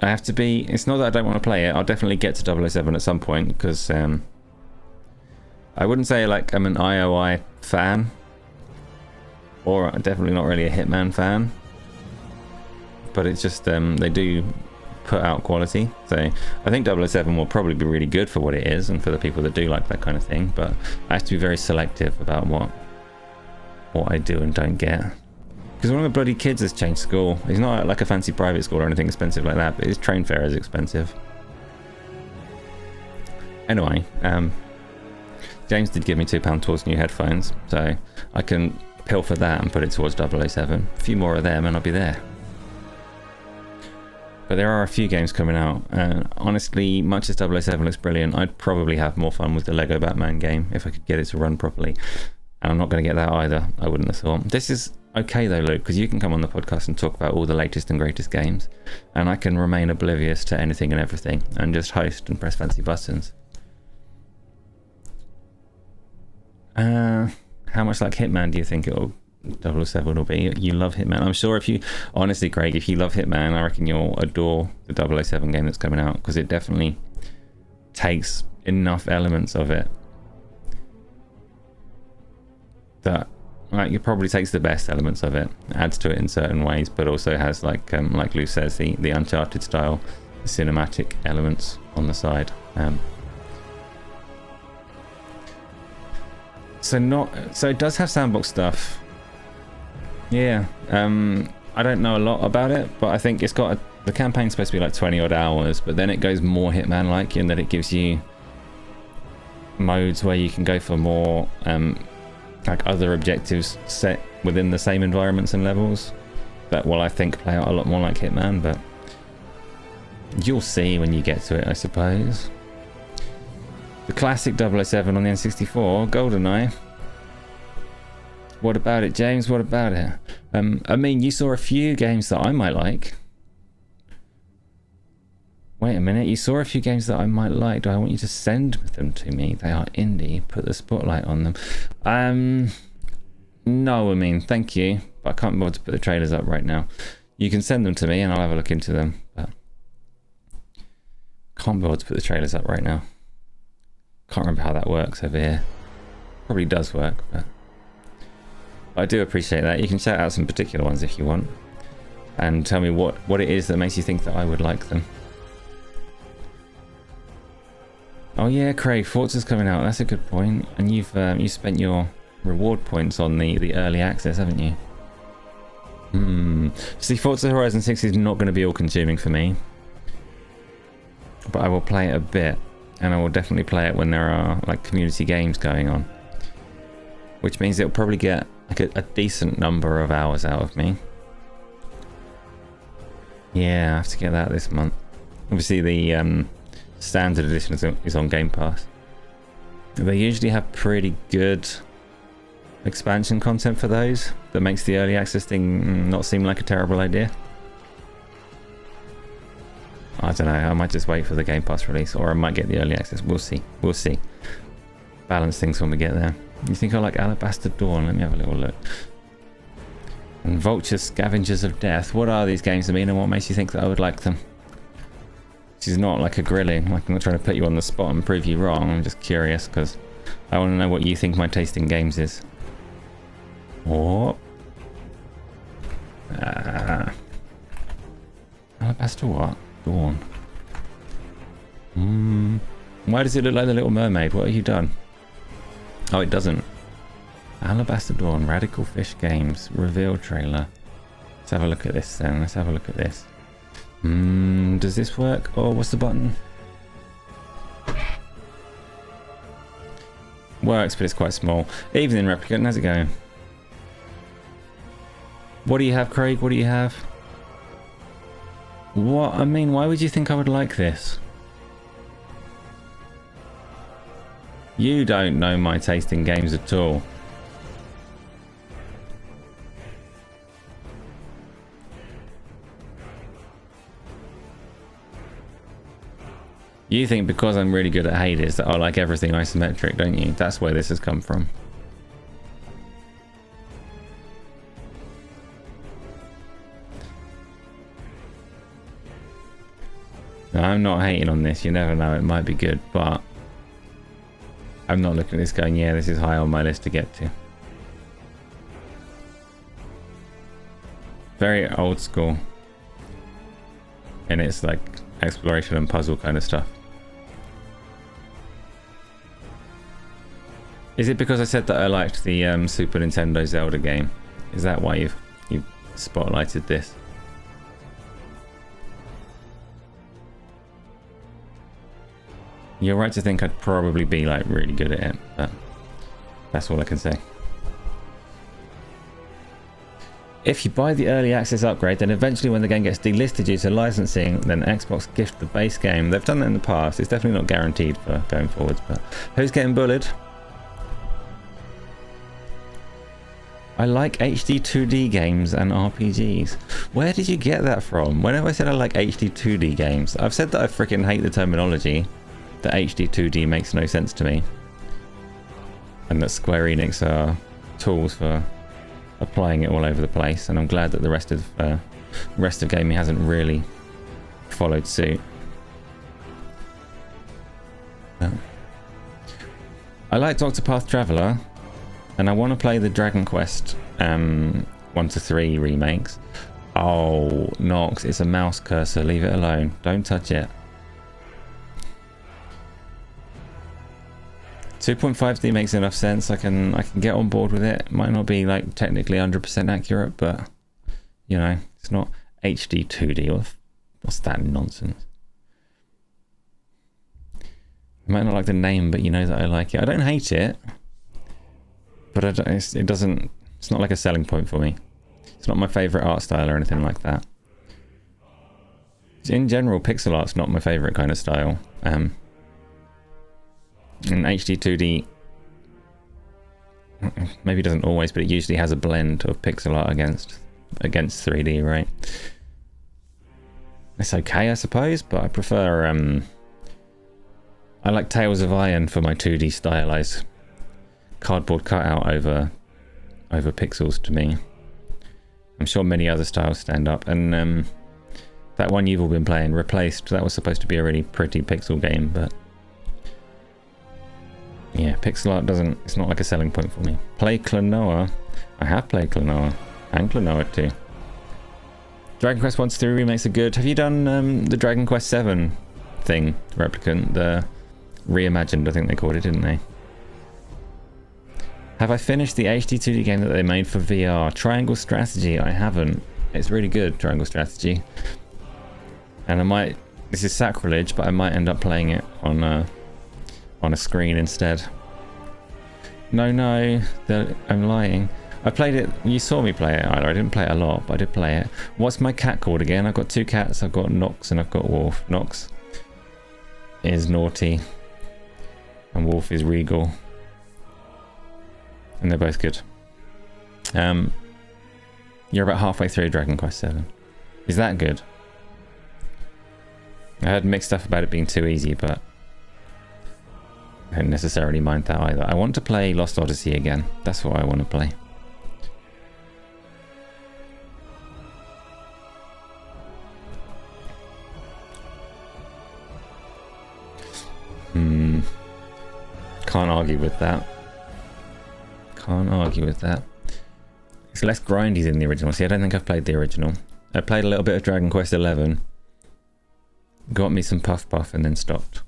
I have to be... It's not that I don't want to play it. I'll definitely get to 007 at some point, because I wouldn't say like I'm an IOI fan, or definitely not really a Hitman fan, but it's just they do put out quality. So I think 007 will probably be really good for what it is and for the people that do like that kind of thing, but I have to be very selective about what I do and don't get. Because one of the bloody kids has changed school. He's not like a fancy private school or anything expensive like that, but his train fare is expensive. Anyway, James did give me £2 towards new headphones, so I can pilfer that and put it towards 007. A few more of them and I'll be there. But there are a few games coming out. Honestly, much as 007 looks brilliant, I'd probably have more fun with the Lego Batman game if I could get it to run properly. And I'm not going to get that either, I wouldn't have thought. This is okay though, Luke, because you can come on the podcast and talk about all the latest and greatest games, and I can remain oblivious to anything and everything and just host and press fancy buttons. How much like Hitman do you think 007 will be? You love Hitman. I'm sure if you... Honestly, Craig, if you love Hitman, I reckon you'll adore the 007 game that's coming out, because it definitely takes enough elements of it that... Like, it probably takes the best elements of it, adds to it in certain ways, but also has, like Lou says, the Uncharted style cinematic elements on the side. So it does have sandbox stuff. Yeah, I don't know a lot about it, but I think it's got the campaign's supposed to be like 20 odd hours, but then it goes more Hitman-like in that it gives you modes where you can go for more like other objectives set within the same environments and levels that will, I think, play out a lot more like Hitman. But You'll see when you get to it, I suppose. The classic 007 on the N64, GoldenEye. What about it, James? What about it? I mean, you saw a few games that I might like. Wait a minute, you saw a few games that I might like. Do I want you to send them to me? They are indie. Put the spotlight on them. No, I mean, thank you. But I can't bother to put the trailers up right now. You can send them to me and I'll have a look into them. But can't bother to put the trailers up right now. Can't remember how that works over here. Probably does work, but I do appreciate that. You can shout out some particular ones if you want. And tell me what it is that makes you think that I would like them. Oh yeah, Craig, Forza's coming out. That's a good point. And you've you spent your reward points on the early access, haven't you? See, Forza Horizon 6 is not going to be all consuming for me. But I will play it a bit. And I will definitely play it when there are like community games going on. Which means it'll probably get like a decent number of hours out of me. Yeah, I have to get that this month. Obviously the standard edition is on Game Pass. They usually have pretty good expansion content for those. That makes the early access thing not seem like a terrible idea. I don't know, I might just wait for the Game Pass release, or I might get the early access. We'll see. We'll see. Balance things when we get there. You think I like Alabaster Dawn? Let me have a little look. And Vulture Scavengers of Death. What are these games, I mean, and what makes you think that I would like them? This is not like a grilling. Like, I'm not trying to put you on the spot and prove you wrong. I'm just curious because I want to know what you think my taste in games is. Oh. Alabaster what? Dawn. Why does it look like the Little Mermaid? What have you done? Oh, it doesn't. Alabaster Dawn, Radical Fish Games, reveal trailer. Let's have a look at this then. Let's have a look at this. Does this work? Oh, what's the button? Works, but it's quite small. Evening Replicant, how's it going? What do you have, Craig? What do you have? What? I mean, why would you think I would like this? You don't know my taste in games at all. You think because I'm really good at Hades that I like everything isometric, don't you? That's where this has come from. No, I'm not hating on this. You never know. It might be good, but I'm not looking at this going, yeah, this is high on my list to get to. Very old school. And it's like exploration and puzzle kind of stuff. Is it because I said that I liked the Super Nintendo Zelda game? Is that why you've spotlighted this? You're right to think I'd probably be like really good at it, but that's all I can say. If you buy the early access upgrade, then eventually when the game gets delisted due to licensing, then Xbox gift the base game. They've done that in the past. It's definitely not guaranteed for going forwards, but who's getting bullied? I like HD 2D games and RPGs. Where did you get that from? When have I said I like HD 2D games? I've said that I freaking hate the terminology. That HD 2D makes no sense to me. And that Square Enix are tools for applying it all over the place. And I'm glad that the rest of gaming hasn't really followed suit. I like Octopath Traveler. And I want to play the Dragon Quest 1 to 3 remakes. Oh, Nox, it's a mouse cursor. Leave it alone. Don't touch it. 2.5D makes enough sense. I can get on board with it. It might not be like technically 100% accurate, but you know, it's not HD 2D. What's that nonsense? I might not like the name, but you know that I like it. I don't hate it. But it's not like a selling point for me. It's not my favourite art style or anything like that. In general, pixel art's not my favourite kind of style. In HD 2D, maybe it doesn't always, but it usually has a blend of pixel art against 3D, right? It's okay, I suppose, but I prefer I like Tales of Iron for my 2D stylized cardboard cutout over pixels to me. I'm sure many other styles stand up, and that one you've all been playing, Replaced, that was supposed to be a really pretty pixel game, but yeah, pixel art it's not like a selling point for me. Play Klonoa. I have played Klonoa, and Klonoa 2. Dragon Quest 1 to 3 remakes are good. Have you done the Dragon Quest 7 thing, Replicant? The reimagined, I think they called it, didn't they? Have I finished the HD 2D game that they made for VR? Triangle Strategy, I haven't. It's really good, Triangle Strategy. And I might, this is sacrilege, but I might end up playing it on a screen instead. No, I'm lying. I played it, you saw me play it, I didn't play it a lot, but I did play it. What's my cat called again? I've got 2 cats, I've got Nox and I've got Wolf. Nox is naughty, and Wolf is regal. And they're both good. You're about halfway through Dragon Quest 7. Is that good? I heard mixed stuff about it being too easy, but I don't necessarily mind that either. I want to play Lost Odyssey again. That's what I want to play. Can't argue with that. Can't argue with that. It's less grindy than the original. See, I don't think I've played the original. I played a little bit of Dragon Quest 11. Got me some puff and then stopped.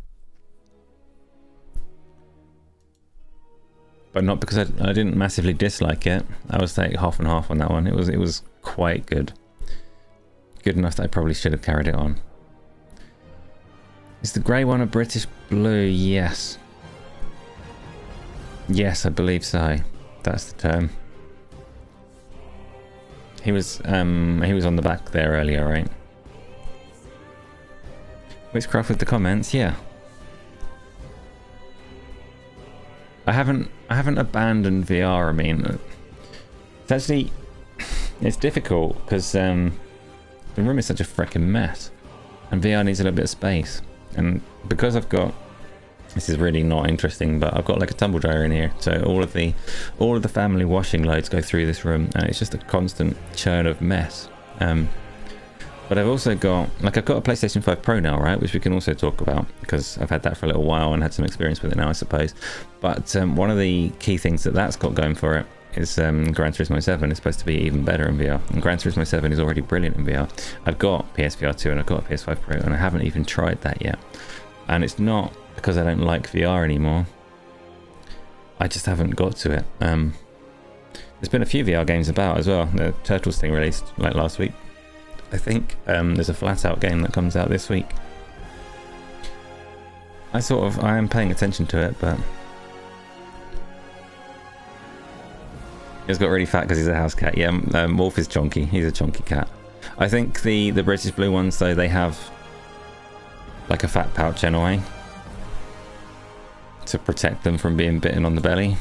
But not because I didn't massively dislike it. I was like half and half on that one. It was quite good. Good enough that I probably should have carried it on. Is the grey one a British blue? Yes. Yes, I believe so. That's the term. He was on the back there earlier, right? Witchcraft with the comments, yeah. I haven't abandoned VR. I mean, it's actually difficult because the room is such a freaking mess, and VR needs a little bit of space. And because I've got, this is really not interesting, but I've got like a tumble dryer in here, so all of the family washing loads go through this room, and it's just a constant churn of mess. But I've also got, like, I've got a PlayStation 5 Pro now, right, which we can also talk about, because I've had that for a little while and had some experience with it now, I suppose. But one of the key things that's got going for it is Gran Turismo 7 is supposed to be even better in VR, and Gran Turismo 7 is already brilliant in VR. I've got PSVR 2 and I've got a PS5 Pro, and I haven't even tried that yet. And it's not because I don't like VR anymore, I just haven't got to it. There's been a few VR games about as well. The Turtles thing released like last week, I think. There's a flat out game that comes out this week. I am paying attention to it, but he's got really fat because he's a house cat. Yeah, Wolf is chonky. He's a chonky cat. I think the British blue ones, though, they have like a fat pouch anyway to protect them from being bitten on the belly.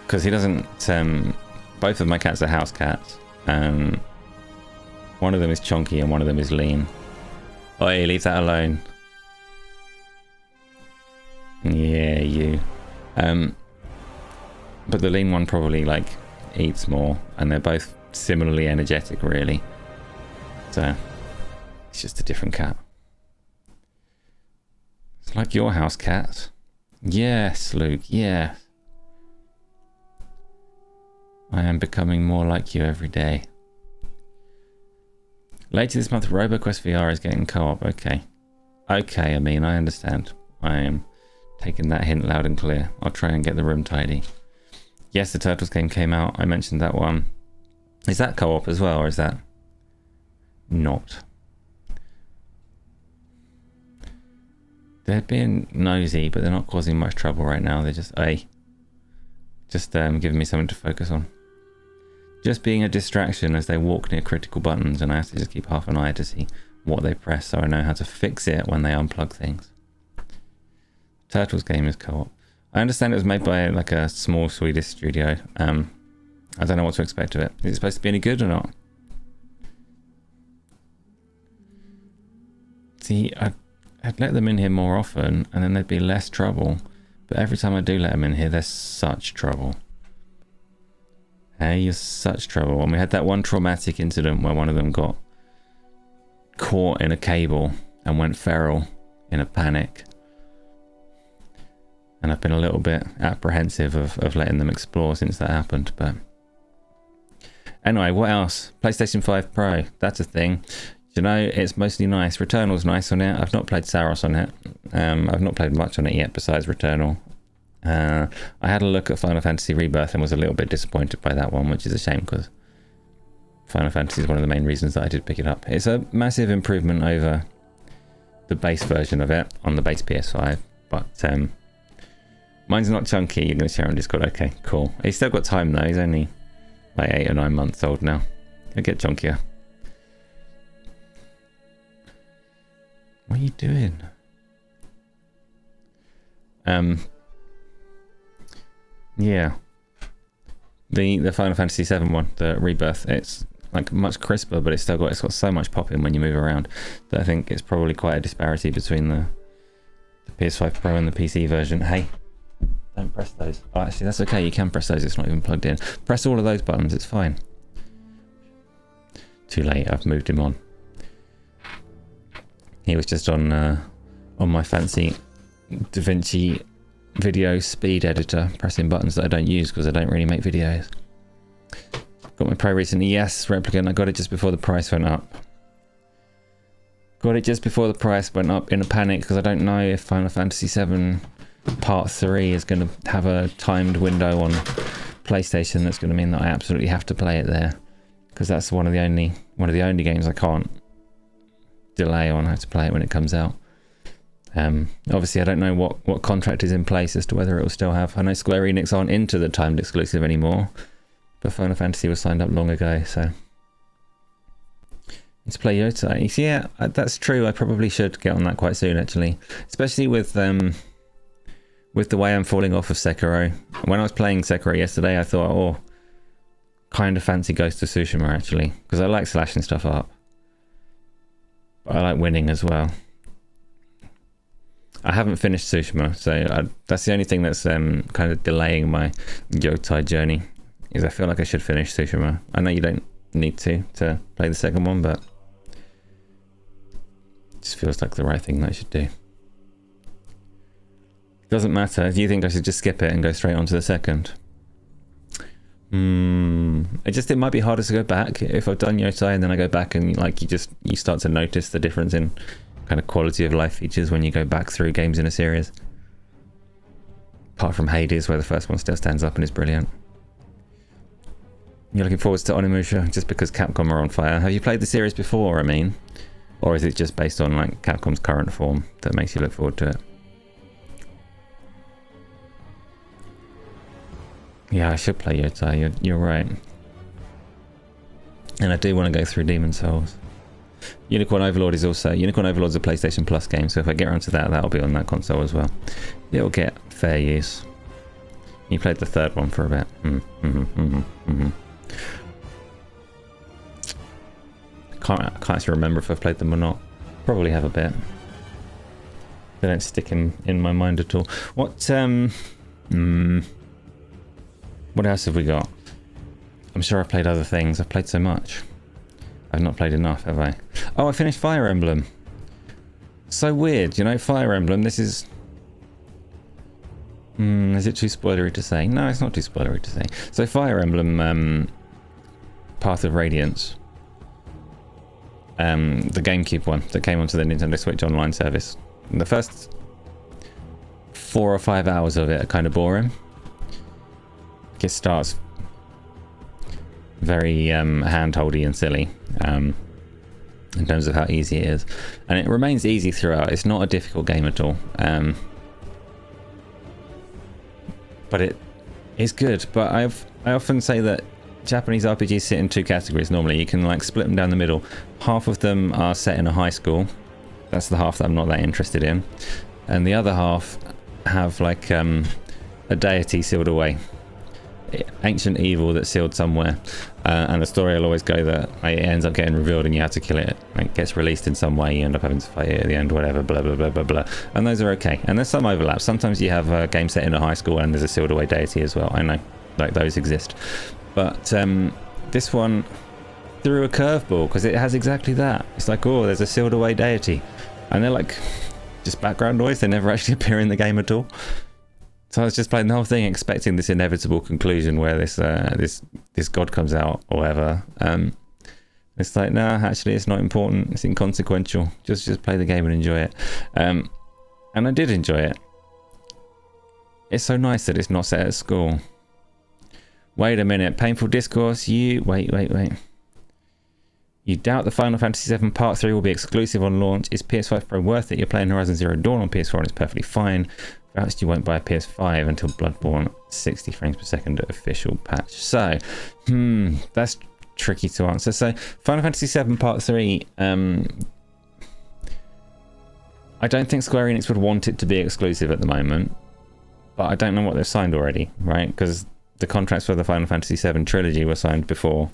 Because he doesn't. Both of my cats are house cats. One of them is chonky and one of them is lean. Oi, leave that alone. Yeah, you. But the lean one probably like eats more, and they're both similarly energetic, really. So it's just a different cat. It's like your house cat. Yes, Luke. Yes. I am becoming more like you every day. Later this month, RoboQuest VR is getting co-op. Okay. Okay, I mean, I understand. I am taking that hint loud and clear. I'll try and get the room tidy. Yes, the Turtles game came out. I mentioned that one. Is that co-op as well, or is that not? They're being nosy, but they're not causing much trouble right now. They're just giving me something to focus on. just being a distraction as they walk near critical buttons, and I have to just keep half an eye to see what they press so I know how to fix it when they unplug things. Turtles game is co-op. I understand it was made by like a small Swedish studio. I don't know what to expect of it. Is it supposed to be any good or not? See, I'd let them in here more often and then there'd be less trouble. But every time I do let them in here, there's such trouble. Hey, you're such trouble. And we had that one traumatic incident where one of them got caught in a cable and went feral in a panic. And I've been a little bit apprehensive of letting them explore since that happened. But anyway, what else? PlayStation 5 Pro, that's a thing. You know, it's mostly nice. Returnal's nice on it. I've not played Saros on it. I've not played much on it yet besides Returnal. I had a look at Final Fantasy Rebirth and was a little bit disappointed by that one, which is a shame because Final Fantasy is one of the main reasons that I did pick it up. It's a massive improvement over the base version of it on the base PS5, but mine's not chunky. You're going to share on Discord. Okay, cool. He's still got time though. He's only like 8 or 9 months old now. He'll get chunkier. What are you doing? Yeah. The Final Fantasy 7 one, the Rebirth, it's like much crisper, but it's got so much popping when you move around that I think it's probably quite a disparity between the PS5 Pro and the PC version. Hey, don't press those. Oh, actually, that's okay. You can press those. It's not even plugged in. Press all of those buttons. It's fine. Too late. I've moved him on. He was just on my fancy DaVinci video speed editor, pressing buttons that I don't use because I don't really make videos. Got my Pro recently. Yes, Replicant. I got it just before the price went up. Got it just before the price went up in a panic because I don't know if Final Fantasy 7 Part 3 is going to have a timed window on PlayStation that's going to mean that I absolutely have to play it there, because that's one of the only games I can't delay on. I have to play it when it comes out. Obviously I don't know what contract is in place as to whether it will still have. I know Square Enix aren't into the timed exclusive anymore, but Final Fantasy was signed up long ago, so let's play Yota. Yeah, that's true. I probably should get on that quite soon, actually, especially with the way I'm falling off of Sekiro. When I was playing Sekiro yesterday, I thought, oh, kind of fancy Ghost of Tsushima, actually, because I like slashing stuff up, but I like winning as well. I haven't finished Tsushima, so that's the only thing that's kind of delaying my Yotai journey, is I feel like I should finish Tsushima. I know you don't need to play the second one, but it just feels like the right thing that I should do. Doesn't matter. Do you think I should just skip it and go straight on to the second? It might be harder to go back if I've done Yotai and then I go back and like you start to notice the difference in kind of quality of life features when you go back through games in a series. Apart from Hades, where the first one still stands up and is brilliant. You're looking forward to Onimusha just because Capcom are on fire. Have you played the series before, I mean? Or is it just based on like Capcom's current form that makes you look forward to it? Yeah, I should play Yotai, you're right. And I do want to go through Demon Souls. Unicorn Overlord's a PlayStation Plus game, so if I get around to that, that'll be on that console as well. It'll get fair use. You played the third one for a bit. I can't actually remember if I've played them or not. Probably have a bit. They don't stick in my mind at all. What else have we got? I'm sure I've played other things. I've played so much. I've not played enough, have I? Oh, I finished Fire Emblem. So weird, you know, Fire Emblem, this is... is it too spoilery to say? No, it's not too spoilery to say. So Fire Emblem, Path of Radiance. The GameCube one that came onto the Nintendo Switch Online service. And the first 4 or 5 hours of it are kind of boring. It starts very hand-holdy and silly in terms of how easy it is, and it remains easy throughout. It's not a difficult game at all, but it is good. But I often say that Japanese RPGs sit in two categories normally. You can like split them down the middle. Half of them are set in a high school. That's the half that I'm not that interested in. And the other half have like a deity sealed away. Ancient evil that's sealed somewhere. And the story will always go that it ends up getting revealed and you have to kill it. It gets released in some way, you end up having to fight it at the end, whatever, blah, blah, blah, blah, blah. And those are okay. And there's some overlap. Sometimes you have a game set in a high school and there's a sealed away deity as well. I know, like those exist. But this one threw a curveball because it has exactly that. It's like, oh, there's a sealed away deity. And they're like just background noise. They never actually appear in the game at all. So I was just playing the whole thing expecting this inevitable conclusion where this god comes out or whatever. It's like, nah, actually it's not important. It's inconsequential. Just play the game and enjoy it. And I did enjoy it. It's so nice that it's not set at school. Wait a minute. Painful discourse. Wait. You doubt the Final Fantasy VII Part 3 will be exclusive on launch. Is PS5 Pro worth it? You're playing Horizon Zero Dawn on PS4 and it's perfectly fine. Perhaps you won't buy a PS5 until Bloodborne 60 frames per second official patch. So, that's tricky to answer. So, Final Fantasy VII Part 3, I don't think Square Enix would want it to be exclusive at the moment, but I don't know what they've signed already, right? Because the contracts for the Final Fantasy VII trilogy were signed before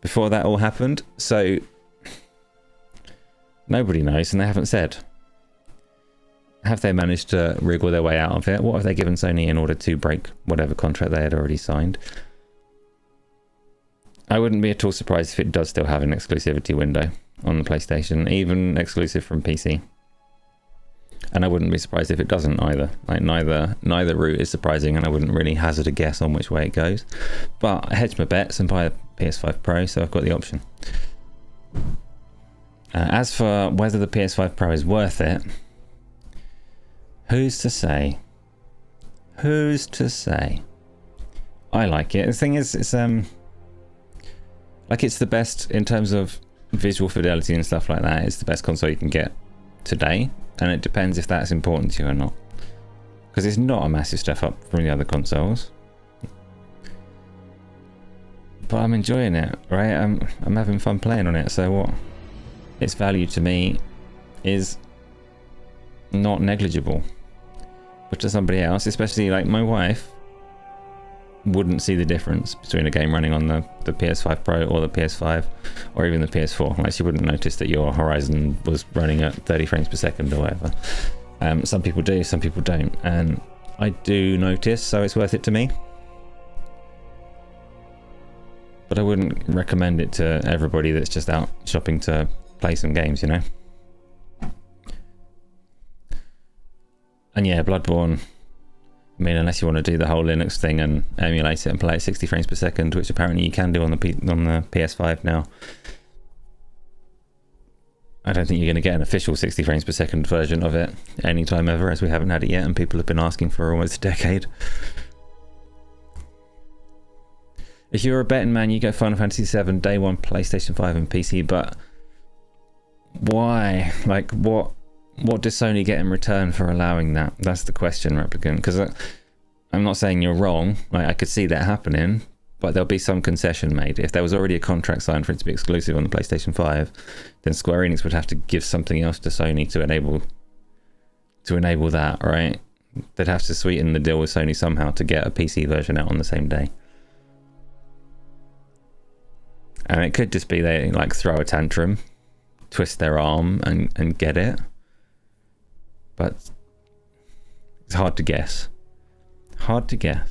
that all happened. So, nobody knows, and they haven't said. Have they managed to wriggle their way out of it? What have they given Sony in order to break whatever contract they had already signed? I wouldn't be at all surprised if it does still have an exclusivity window on the PlayStation, even exclusive from PC. And I wouldn't be surprised if it doesn't either. Like neither route is surprising, and I wouldn't really hazard a guess on which way it goes. But I hedge my bets and buy a PS5 Pro, so I've got the option. As for whether the PS5 Pro is worth it, who's to say? Who's to say? I like it. The thing is, it's like it's the best in terms of visual fidelity and stuff like that. It's the best console you can get today, and it depends if that's important to you or not. Because it's not a massive step up from the other consoles, but I'm enjoying it. Right? I'm having fun playing on it. So what? Its value to me is not negligible. But to somebody else, especially like my wife, wouldn't see the difference between a game running on the PS5 Pro or the PS5 or even the PS4. Like, she wouldn't notice that your Horizon was running at 30 frames per second or whatever. Some people do, some people don't, and I do notice, so it's worth it to me. But I wouldn't recommend it to everybody that's just out shopping to play some games, you know? And yeah, Bloodborne, I mean, unless you want to do the whole Linux thing and emulate it and play at 60 frames per second, which apparently you can do on the PS5 now, I don't think you're going to get an official 60 frames per second version of it anytime ever, as we haven't had it yet, and people have been asking for almost a decade. If you're a betting man, you go Final Fantasy VII, day one, PlayStation 5 and PC, but why? Like, what does Sony get in return for allowing that? That's the question, Replicant. Because I'm not saying you're wrong. Like, I could see that happening, but there'll be some concession made. If there was already a contract signed for it to be exclusive on the PlayStation 5, then Square Enix would have to give something else to Sony to enable that, right? They'd have to sweeten the deal with Sony somehow to get a PC version out on the same day. And it could just be they like throw a tantrum, twist their arm and get it. But it's hard to guess. Hard to guess.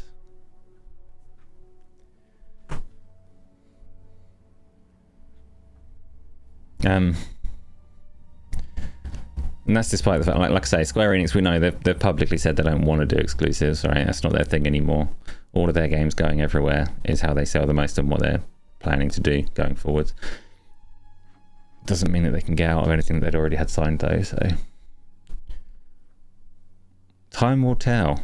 And that's despite the fact, like I say, Square Enix, we know they've publicly said they don't want to do exclusives, right? That's not their thing anymore. All of their games going everywhere is how they sell the most and what they're planning to do going forward. Doesn't mean that they can get out of anything that they'd already had signed though, so time will tell.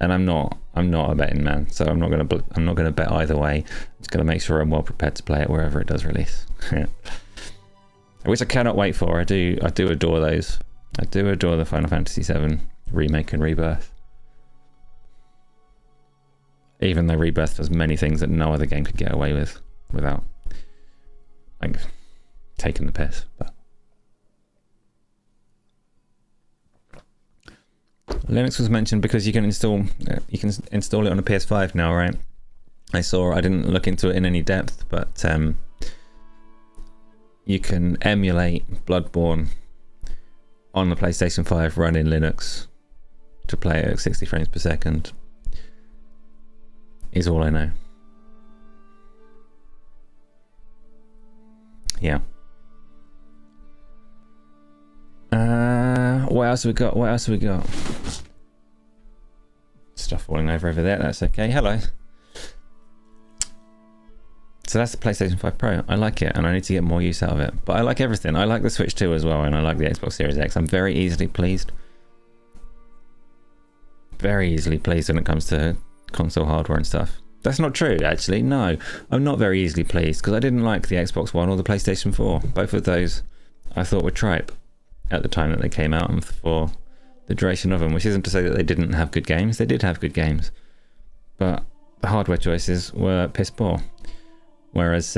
And I'm not a betting man, so I'm not gonna bet either way. I'm just gonna make sure I'm well prepared to play it wherever it does release. Which I cannot wait for. I do adore those. I do adore the Final Fantasy VII remake and rebirth. even though Rebirth does many things that no other game could get away with without like taking the piss. But Linux was mentioned because you can install it on a PS5 now, right? I didn't look into it in any depth, but you can emulate Bloodborne on the PlayStation 5 running Linux to play it at 60 frames per second. Is all I know. Yeah. What else have we got? Stuff falling over there. That's okay. Hello. So that's the PlayStation 5 Pro. I like it, and I need to get more use out of it. But I like everything. I like the Switch 2 as well, and I like the Xbox Series X. I'm very easily pleased. Very easily pleased when it comes to console hardware and stuff. That's not true, actually. No, I'm not very easily pleased, because I didn't like the Xbox One or the PlayStation 4. Both of those I thought were tripe at the time that they came out and for the duration of them, which isn't to say that they didn't have good games. They did have good games. But the hardware choices were piss poor. Whereas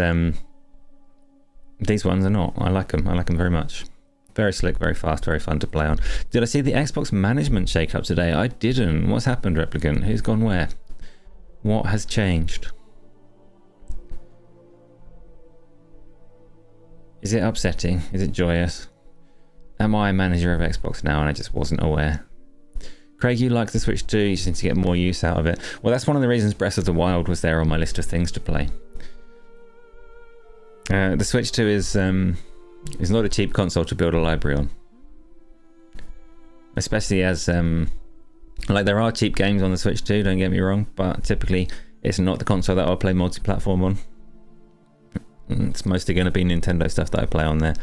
these ones are not. I like them. I like them very much. Very slick, very fast, very fun to play on. Did I see the Xbox management shake-up today? I didn't. What's happened, Replicant? Who's gone where? What has changed? Is it upsetting? Is it joyous? Am I a manager of Xbox now and I just wasn't aware? Craig, you like the Switch 2, you just need to get more use out of it. Well, that's one of the reasons Breath of the Wild was there on my list of things to play. The Switch 2 is not a cheap console to build a library on. Especially as, like, there are cheap games on the Switch 2, don't get me wrong, but typically it's not the console that I'll play multi-platform on. It's mostly going to be Nintendo stuff that I play on there.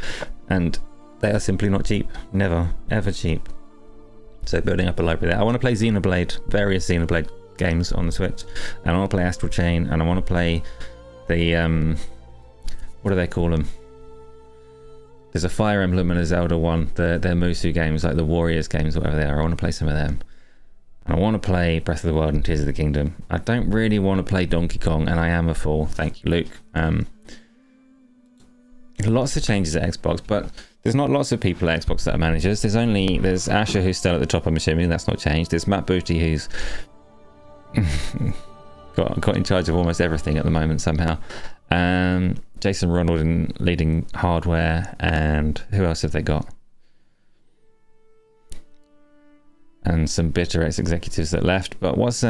And they are simply not cheap. Never, ever cheap. So building up a library there. I want to play Xenoblade, various Xenoblade games on the Switch. And I want to play Astral Chain, and I want to play the, what do they call them? There's a Fire Emblem and a Zelda one. They're Musou games, like the Warriors games, whatever they are. I want to play some of them. And I want to play Breath of the Wild and Tears of the Kingdom. I don't really want to play Donkey Kong, and I am a fool. Thank you, Luke. Lots of changes at Xbox, but there's not lots of people at Xbox that are managers. There's Asher, who's still at the top, I'm assuming. That's not changed. There's Matt Booty, who's got in charge of almost everything at the moment somehow. Jason Ronald in leading hardware, and who else have they got? And some bitter ex-executives that left. But what's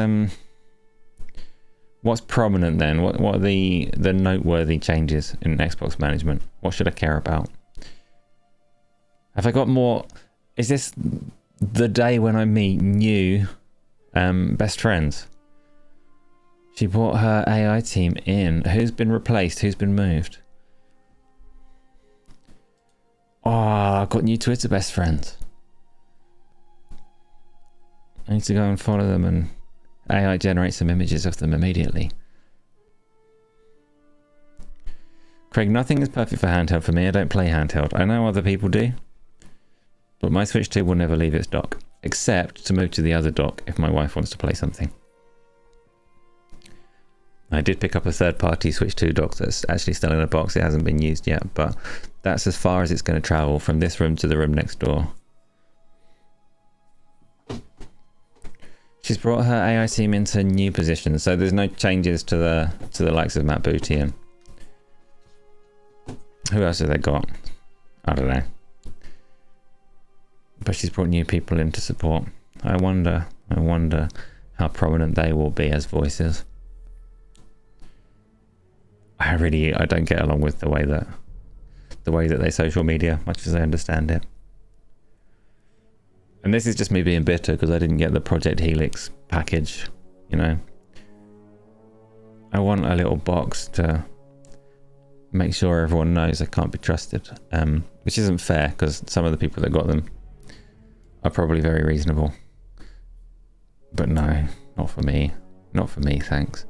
prominent then? What are the noteworthy changes in Xbox management? What should I care about? Have I got more? Is this the day when I meet new best friends? She brought her AI team in. Who's been replaced? Who's been moved? Oh, I've got new Twitter best friends. I need to go and follow them and AI generate some images of them immediately. Craig, nothing is perfect for handheld for me. I don't play handheld. I know other people do. But my Switch 2 will never leave its dock. Except to move to the other dock if my wife wants to play something. I did pick up a third-party Switch 2 dock that's actually still in a box. It hasn't been used yet, but that's as far as it's going to travel, from this room to the room next door. She's brought her AI team into new positions, so there's no changes to the likes of Matt Booty and who else have they got? I don't know. But she's brought new people in to support. I wonder how prominent they will be as voices. I don't get along with the way that they social media, much as I understand it. And this is just me being bitter because I didn't get the Project Helix package, you know. I want a little box to make sure everyone knows I can't be trusted, which isn't fair because some of the people that got them are probably very reasonable. But no, not for me. Not for me, thanks.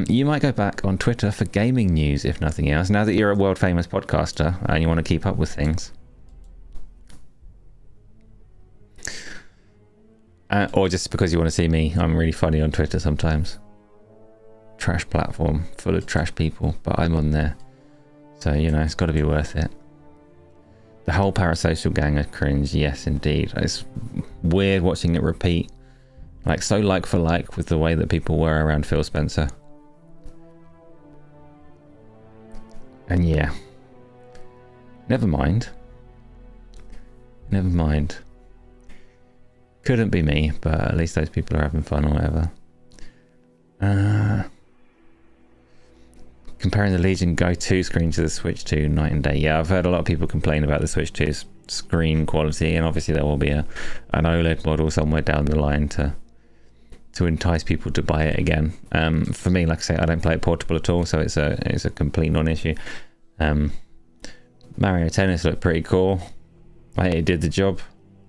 You might go back on Twitter for gaming news, if nothing else, now that you're a world famous podcaster and you want to keep up with things. Or just because you want to see me. I'm really funny on Twitter sometimes. trash platform full of trash people, but I'm on there. So, you know, it's got to be worth it. The whole parasocial gang are cringe, yes indeed. It's weird watching it repeat, like so like for like with the way that people were around Phil Spencer. And yeah, never mind. Never mind. Couldn't be me, but at least those people are having fun or whatever. Comparing the Legion Go 2 screen to the Switch 2, night and day. Yeah, I've heard a lot of people complain about the Switch 2's screen quality, and obviously there will be an OLED model somewhere down the line to entice people to buy it again. For me, like I say, I don't play it portable at all, so it's a complete non-issue. Mario Tennis looked pretty cool. It did the job.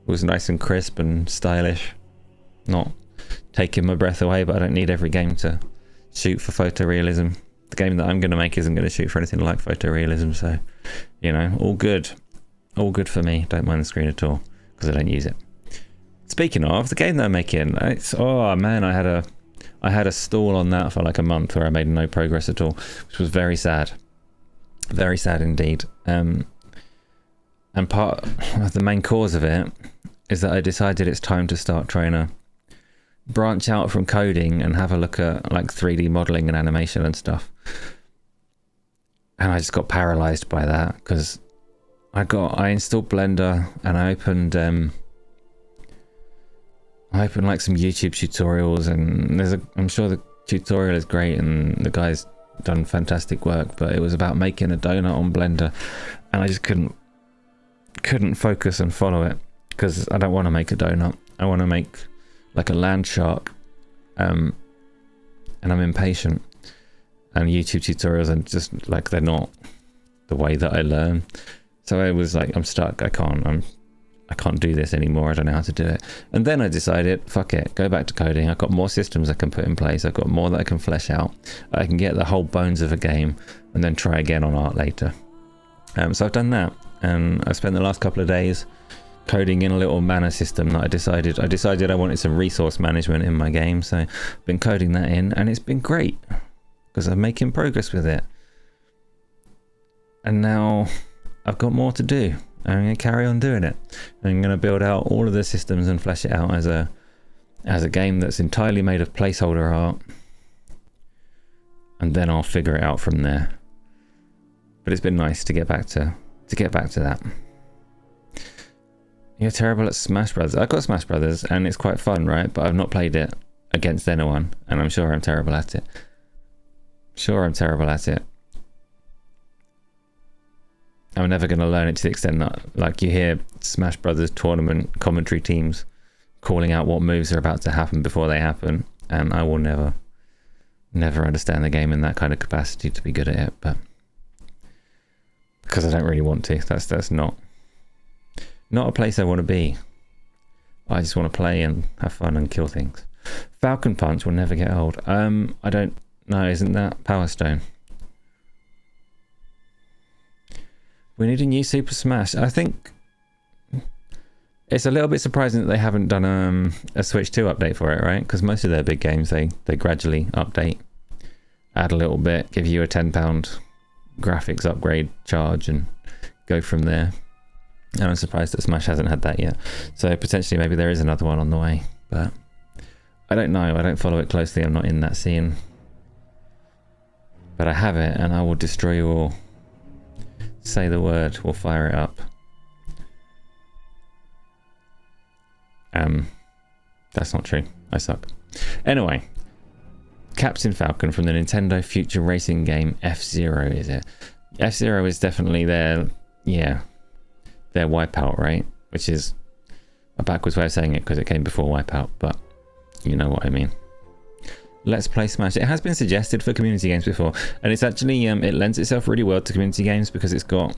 It was nice and crisp and stylish. Not taking my breath away, but I don't need every game to shoot for photorealism. The game that I'm going to make isn't going to shoot for anything like photorealism, so, you know, all good. All good for me. Don't mind the screen at all, because I don't use it. Speaking of, the game that I'm making, oh man, I had a stall on that for like a month where I made no progress at all, which was very sad. Very sad indeed. And part of the main cause of it is that I decided it's time to start trying to branch out from coding and have a look at like 3D modeling and animation and stuff. And I just got paralyzed by that because I installed Blender and I opened like some YouTube tutorials, and I'm sure the tutorial is great and the guy's done fantastic work, but it was about making a donut on Blender and I just couldn't focus and follow it because I don't want to make a donut. I want to make like a land shark, and I'm impatient, and YouTube tutorials are just like, they're not the way that I learn. So I was like, I'm stuck. I can't do this anymore. I don't know how to do it. And then I decided, fuck it, go back to coding. I've got more systems I can put in place. I've got more that I can flesh out. I can get the whole bones of a game and then try again on art later. So I've done that, and I spent the last couple of days coding in a little mana system that I decided I wanted some resource management in my game. So I've been coding that in, and it's been great because I'm making progress with it. And now I've got more to do. I'm going to carry on doing it. I'm going to build out all of the systems and flesh it out as a game that's entirely made of placeholder art, and then I'll figure it out from there. But it's been nice to get back to that. You're terrible at Smash Brothers. I've got Smash Brothers and it's quite fun, right? But I've not played it against anyone, and I'm sure I'm terrible at it. I'm never going to learn it to the extent that, like, you hear Smash Brothers tournament commentary teams calling out what moves are about to happen before they happen, and I will never understand the game in that kind of capacity to be good at it, but because I don't really want to. That's not a place I want to be. I just want to play and have fun and kill things. Falcon Punch will never get old. I don't know, isn't that Power Stone? We need a new Super Smash. I think it's a little bit surprising that they haven't done a Switch 2 update for it, right? Because most of their big games, they gradually update, add a little bit, give you a £10 graphics upgrade charge, and go from there. And I'm surprised that Smash hasn't had that yet. So potentially maybe there is another one on the way, but I don't know. I don't follow it closely. I'm not in that scene. But I have it, and I will destroy you all. Say the word, we'll fire it up. That's not true. I suck. Anyway, Captain Falcon from the Nintendo Future Racing game F-Zero, is it? F-Zero is definitely their Wipeout, right? Which is a backwards way of saying it because it came before Wipeout, but you know what I mean. Let's Play Smash. It has been suggested for community games before, and it's actually it lends itself really well to community games because it's got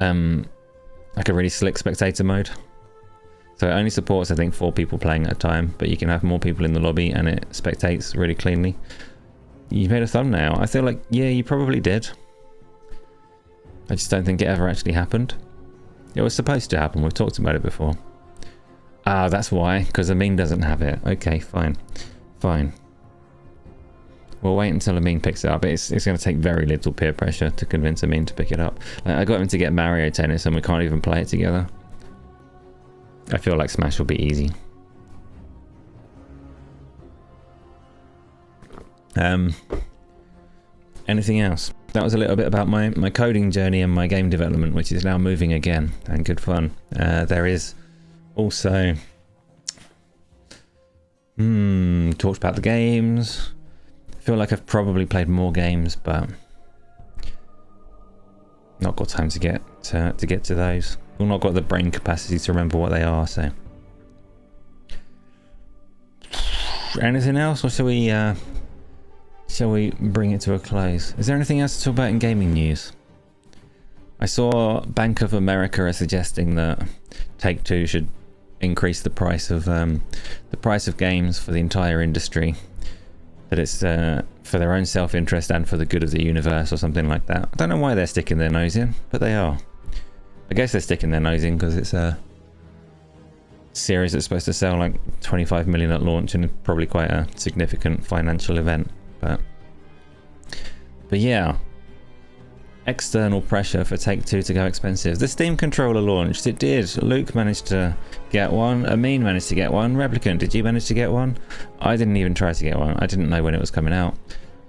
like a really slick spectator mode. So it only supports, I think, 4 people playing at a time, but you can have more people in the lobby and it spectates really cleanly. You made a thumbnail. I feel like, yeah, you probably did. I just don't think it ever actually happened. It was supposed to happen. We've talked about it before. Ah, that's why, because Amin doesn't have it. Okay, fine. Fine. We'll wait until Amin picks it up. It's going to take very little peer pressure to convince Amin to pick it up. I got him to get Mario Tennis and we can't even play it together. I feel like Smash will be easy. Anything else? That was a little bit about my coding journey and my game development, which is now moving again and good fun. There is also talked about the games. I feel like I've probably played more games, but not got time to get to those. I've not got the brain capacity to remember what they are. So, anything else, or shall we bring it to a close? Is there anything else to talk about in gaming news? I saw Bank of America are suggesting that Take-Two should increase the price of games for the entire industry. That it's for their own self-interest and for the good of the universe or something like that. I don't know why they're sticking their nose in, but they are. I guess they're sticking their nose in because it's a series that's supposed to sell like 25 million at launch and probably quite a significant financial event. But yeah, external pressure for Take-Two to go expensive. The Steam controller launched. It did. Luke managed to get one. Amin managed to get one. Replicant, did you manage to get one? I didn't even try to get one. I didn't know when it was coming out.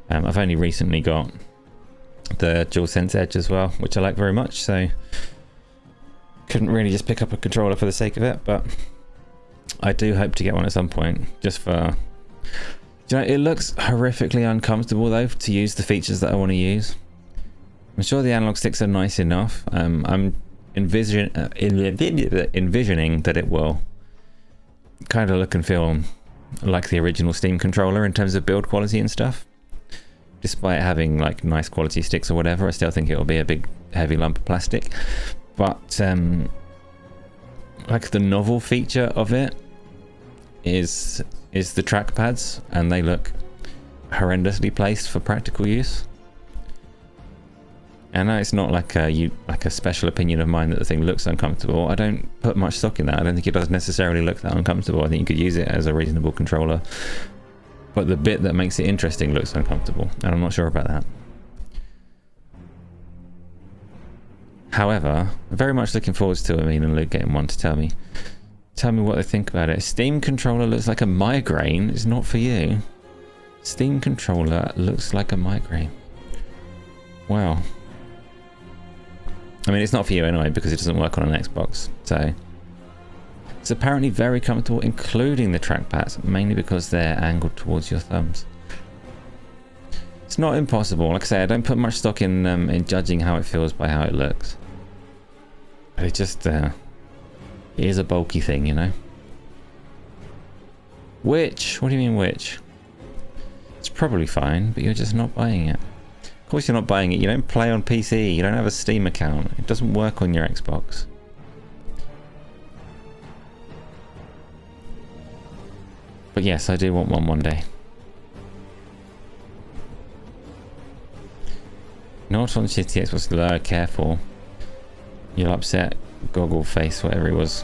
I've only recently got the DualSense Edge as well, which I like very much, so couldn't really just pick up a controller for the sake of it, but I do hope to get one at some point, just for... Do you know, it looks horrifically uncomfortable though to use the features that I want to use. I'm sure the analog sticks are nice enough. I'm envisioning that it will kind of look and feel like the original Steam controller in terms of build quality and stuff. Despite having like nice quality sticks or whatever, I still think it will be a big heavy lump of plastic. But like the novel feature of it is the trackpads, and they look horrendously placed for practical use. And it's not like a special opinion of mine that the thing looks uncomfortable. I don't put much stock in that. I don't think it does necessarily look that uncomfortable. I think you could use it as a reasonable controller. But the bit that makes it interesting looks uncomfortable, and I'm not sure about that. However, I'm very much looking forward to Amin and Luke getting one to tell me what they think about it. Steam controller looks like a migraine. It's not for you. Steam controller looks like a migraine. Wow. I mean, it's not for you anyway because it doesn't work on an Xbox. So it's apparently very comfortable, including the trackpads, mainly because they're angled towards your thumbs. It's not impossible. Like I say, I don't put much stock in judging how it feels by how it looks. But it just it is a bulky thing, you know. Which? What do you mean which? It's probably fine, but you're just not buying it. Of course you're not buying it. You don't play on PC. You don't have a Steam account. It doesn't work on your Xbox. But yes, I do want one day. Not on shitty Xbox. Careful. You'll upset Goggle Face, whatever it was,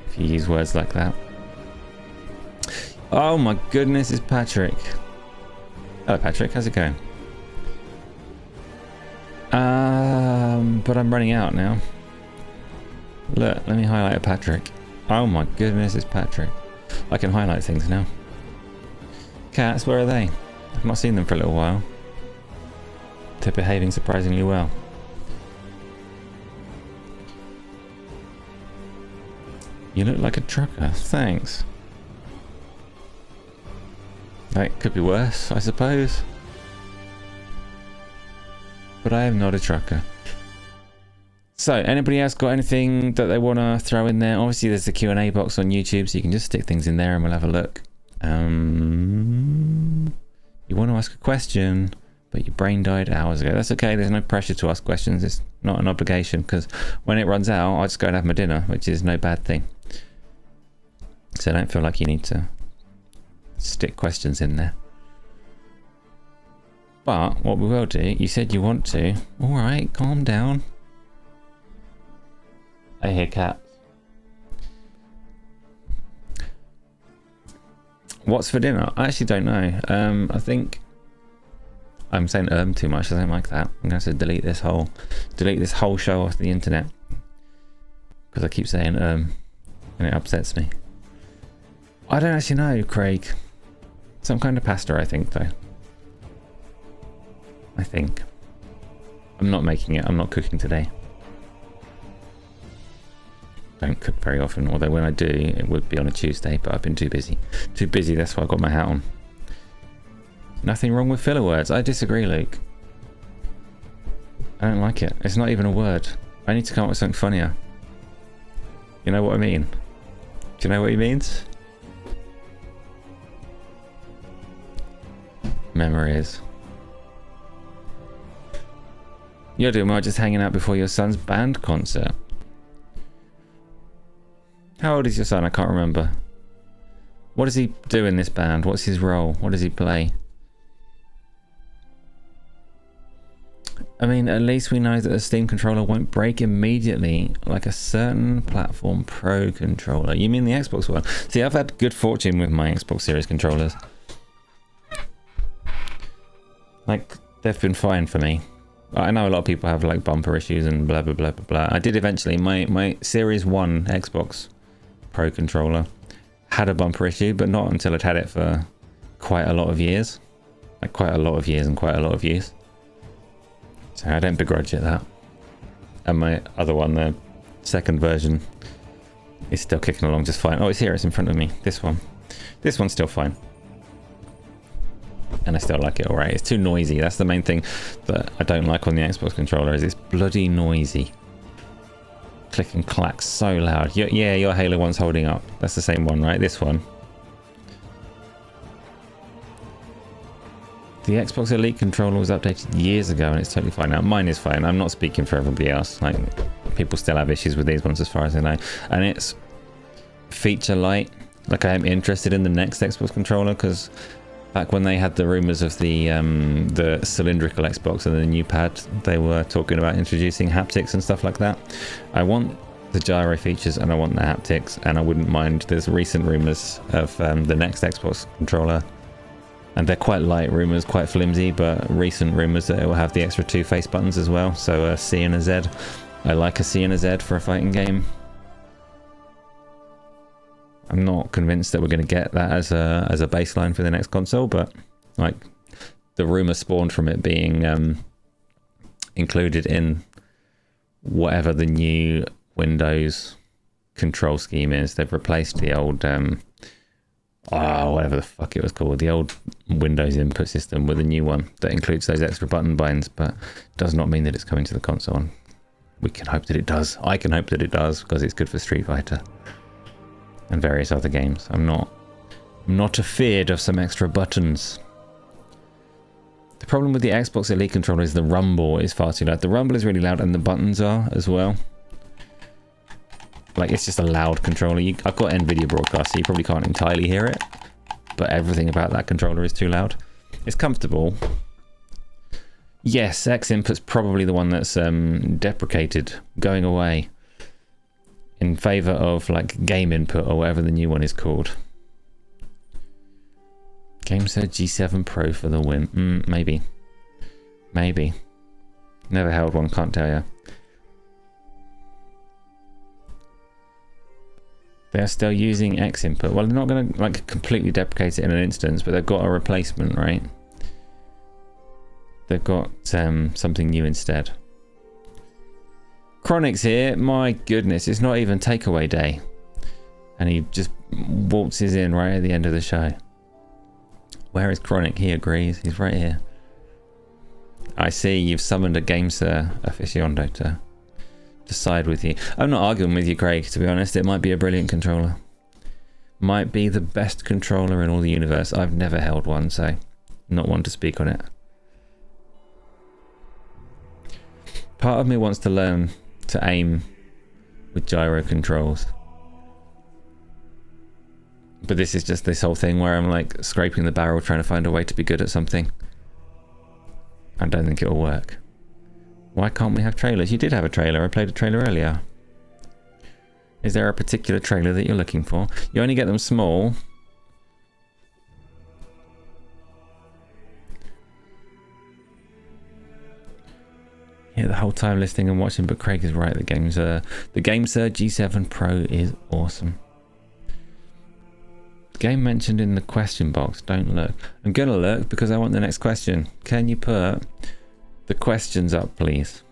if you use words like that. Oh my goodness, it's Patrick. Hello Patrick, how's it going? But I'm running out now. Look, let me highlight a Patrick. Oh my goodness, it's Patrick. I can highlight things now. Cats, where are they? I've not seen them for a little while. They're behaving surprisingly well. You look like a trucker, thanks. That could be worse, I suppose. But I am not a trucker. So, anybody else got anything that they want to throw in there? Obviously, there's the Q&A box on YouTube, so you can just stick things in there and we'll have a look. You want to ask a question, but your brain died hours ago. That's okay, there's no pressure to ask questions. It's not an obligation, because when it runs out, I'll just go and have my dinner, which is no bad thing. So I don't feel like you need to stick questions in there. But what we will do, you said you want to. Alright, calm down. I hear cats. What's for dinner? I actually don't know. I think I'm saying too much. I don't like that. I'm gonna have to delete this whole show off the internet because I keep saying and it upsets me. I don't actually know, Craig. Some kind of pasta, I think, though. I think. I'm not making it. I'm not cooking today. Don't cook very often, although when I do, it would be on a Tuesday, but I've been too busy. Too busy, that's why I got my hat on. Nothing wrong with filler words. I disagree, Luke. I don't like it. It's not even a word. I need to come up with something funnier. You know what I mean? Do you know what he means? Memories. You're doing well, just hanging out before your son's band concert. How old is your son? I can't remember. What does he do in this band? What's his role? What does he play? I mean, at least we know that the Steam controller won't break immediately like a certain platform Pro controller. You mean the Xbox one? See, I've had good fortune with my Xbox Series controllers. Like, they've been fine for me. I know a lot of people have like bumper issues and blah blah blah blah blah. I did eventually. My Series 1 Xbox Pro controller had a bumper issue, but not until I'd had it for quite a lot of years. Like quite a lot of years and quite a lot of use. So I don't begrudge it that. And my other one, the second version, is still kicking along just fine. Oh, it's here, it's in front of me. This one. This one's still fine. And I still like it alright. It's too noisy. That's the main thing that I don't like on the Xbox controller, is it's bloody noisy. Click and clack so loud. Yeah, your Halo one's holding up. That's the same one, right? This one. The Xbox Elite controller was updated years ago and it's totally fine now. Mine is fine. I'm not speaking for everybody else. Like, people still have issues with these ones as far as I know. And it's feature light. Like, I am interested in the next Xbox controller because back when they had the rumors of the cylindrical Xbox and the new pad, they were talking about introducing haptics and stuff like that. I want the gyro features and I want the haptics, and I wouldn't mind. There's recent rumors of the next Xbox controller, and they're quite light rumors, quite flimsy, but recent rumors that it will have the extra 2 face buttons as well, so a C and a Z. I like a C and a Z for a fighting game. I'm not convinced that we're going to get that as a baseline for the next console, but like the rumor spawned from it being included in whatever the new Windows control scheme is. They've replaced the old whatever the fuck it was called, the old Windows input system with a new one that includes those extra button binds, but does not mean that it's coming to the console. We can hope that it does. I can hope that it does because it's good for Street Fighter and various other games. I'm not afeard of some extra buttons. The problem with the Xbox Elite controller is the rumble is far too loud. The rumble is really loud and the buttons are as well. Like, it's just a loud controller. I've got NVIDIA broadcast, so you probably can't entirely hear it, but everything about that controller is too loud. It's comfortable. Yes, X input's probably the one that's deprecated, going away, in favor of like game input or whatever the new one is called. Game said G7 Pro for the win. Maybe. Maybe. Never held one, can't tell you. They're still using X input. Well, they're not going to like completely deprecate it in an instance, but they've got a replacement, right? They've got something new instead. Chronic's here. My goodness, it's not even takeaway day. And he just waltzes in right at the end of the show. Where is Chronic? He agrees. He's right here. I see you've summoned a GameSir aficionado to side with you. I'm not arguing with you, Craig, to be honest. It might be a brilliant controller. Might be the best controller in all the universe. I've never held one, so not one to speak on it. Part of me wants to learn to aim with gyro controls. But this is just this whole thing where I'm like scraping the barrel trying to find a way to be good at something. I don't think it'll work. Why can't we have trailers? You did have a trailer. I played a trailer earlier. Is there a particular trailer that you're looking for? You only get them small Yeah, the whole time listening and watching, but Craig is right. The GameSir G7 Pro is awesome. Game mentioned in the question box. Don't look. I'm gonna look because I want the next question. Can you put the questions up, please?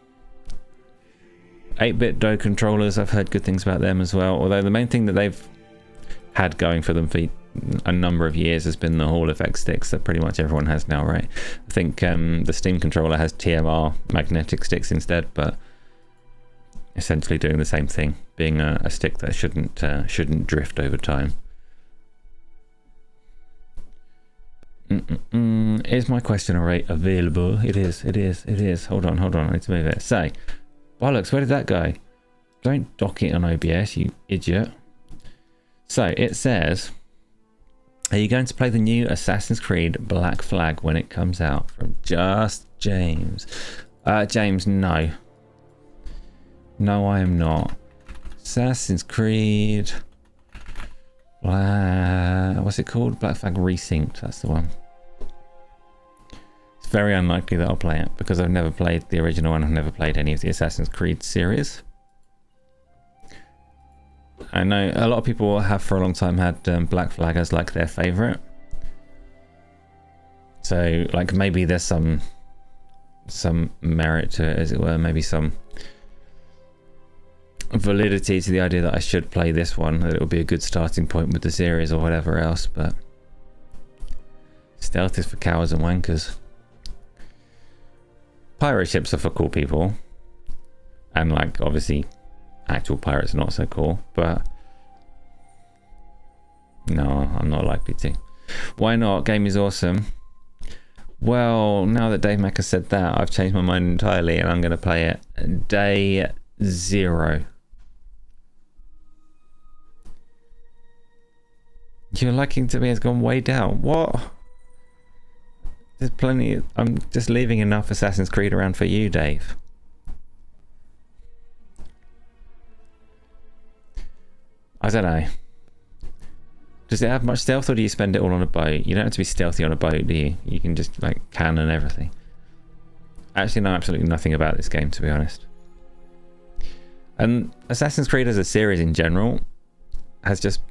8-bit Do controllers. I've heard good things about them as well. Although the main thing that they've had going for them for a number of years has been the Hall effect sticks that pretty much everyone has now, right? I think the Steam controller has TMR magnetic sticks instead, but essentially doing the same thing, being a stick that shouldn't drift over time. Is my question array available? It is. Hold on. I need to move it. Say, bollocks, where did that go? Don't dock it on OBS, you idiot. So it says, are you going to play the new Assassin's Creed Black Flag when it comes out? From Just James. James, no. No, I am not. Assassin's Creed... what's it called? Black Flag Resynced, that's the one. It's very unlikely that I'll play it because I've never played the original and I've never played any of the Assassin's Creed series. I know a lot of people have for a long time had Black Flag as like their favourite. So like maybe there's some merit to it, as it were, maybe some validity to the idea that I should play this one, that it will be a good starting point with the series or whatever else, but stealth is for cowards and wankers. Pirate ships are for cool people, and like obviously actual pirates are not so cool, but no, I'm not likely to. Why not? Game is awesome. Well, now that Dave Mack has said that, I've changed my mind entirely and I'm going to play it day 0. Your liking to me has gone way down. What? There's plenty. I'm just leaving enough Assassin's Creed around for you, Dave. I don't know. Does it have much stealth, or do you spend it all on a boat? You don't have to be stealthy on a boat, do you? You can just like cannon everything. I actually know absolutely nothing about this game, to be honest. And Assassin's Creed as a series in general has just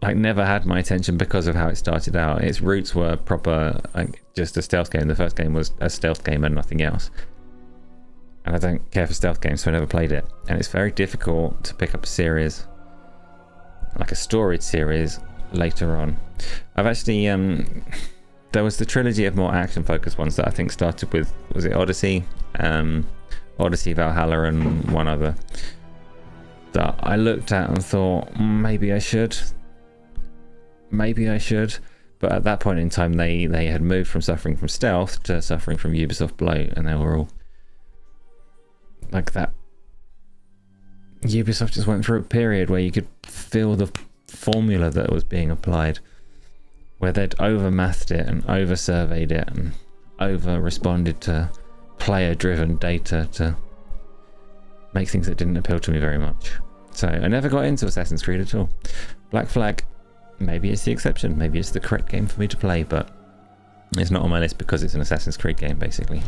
like never had my attention because of how it started out. Its roots were proper like just a stealth game. The first game was a stealth game and nothing else. And I don't care for stealth games, so I never played it. And it's very difficult to pick up a series, like a storied series, later on. I've actually there was the trilogy of more action-focused ones that I think started with, was it Odyssey? Odyssey, Valhalla, and one other that I looked at and thought maybe I should. But at that point in time they had moved from suffering from stealth to suffering from Ubisoft bloat, and they were all like that. Ubisoft just went through a period where you could feel the formula that was being applied, where they'd over-mathed it and over-surveyed it and over-responded to player-driven data to make things that didn't appeal to me very much. So I never got into Assassin's Creed at all. Black Flag, maybe it's the exception, maybe it's the correct game for me to play, but it's not on my list because it's an Assassin's Creed game, basically.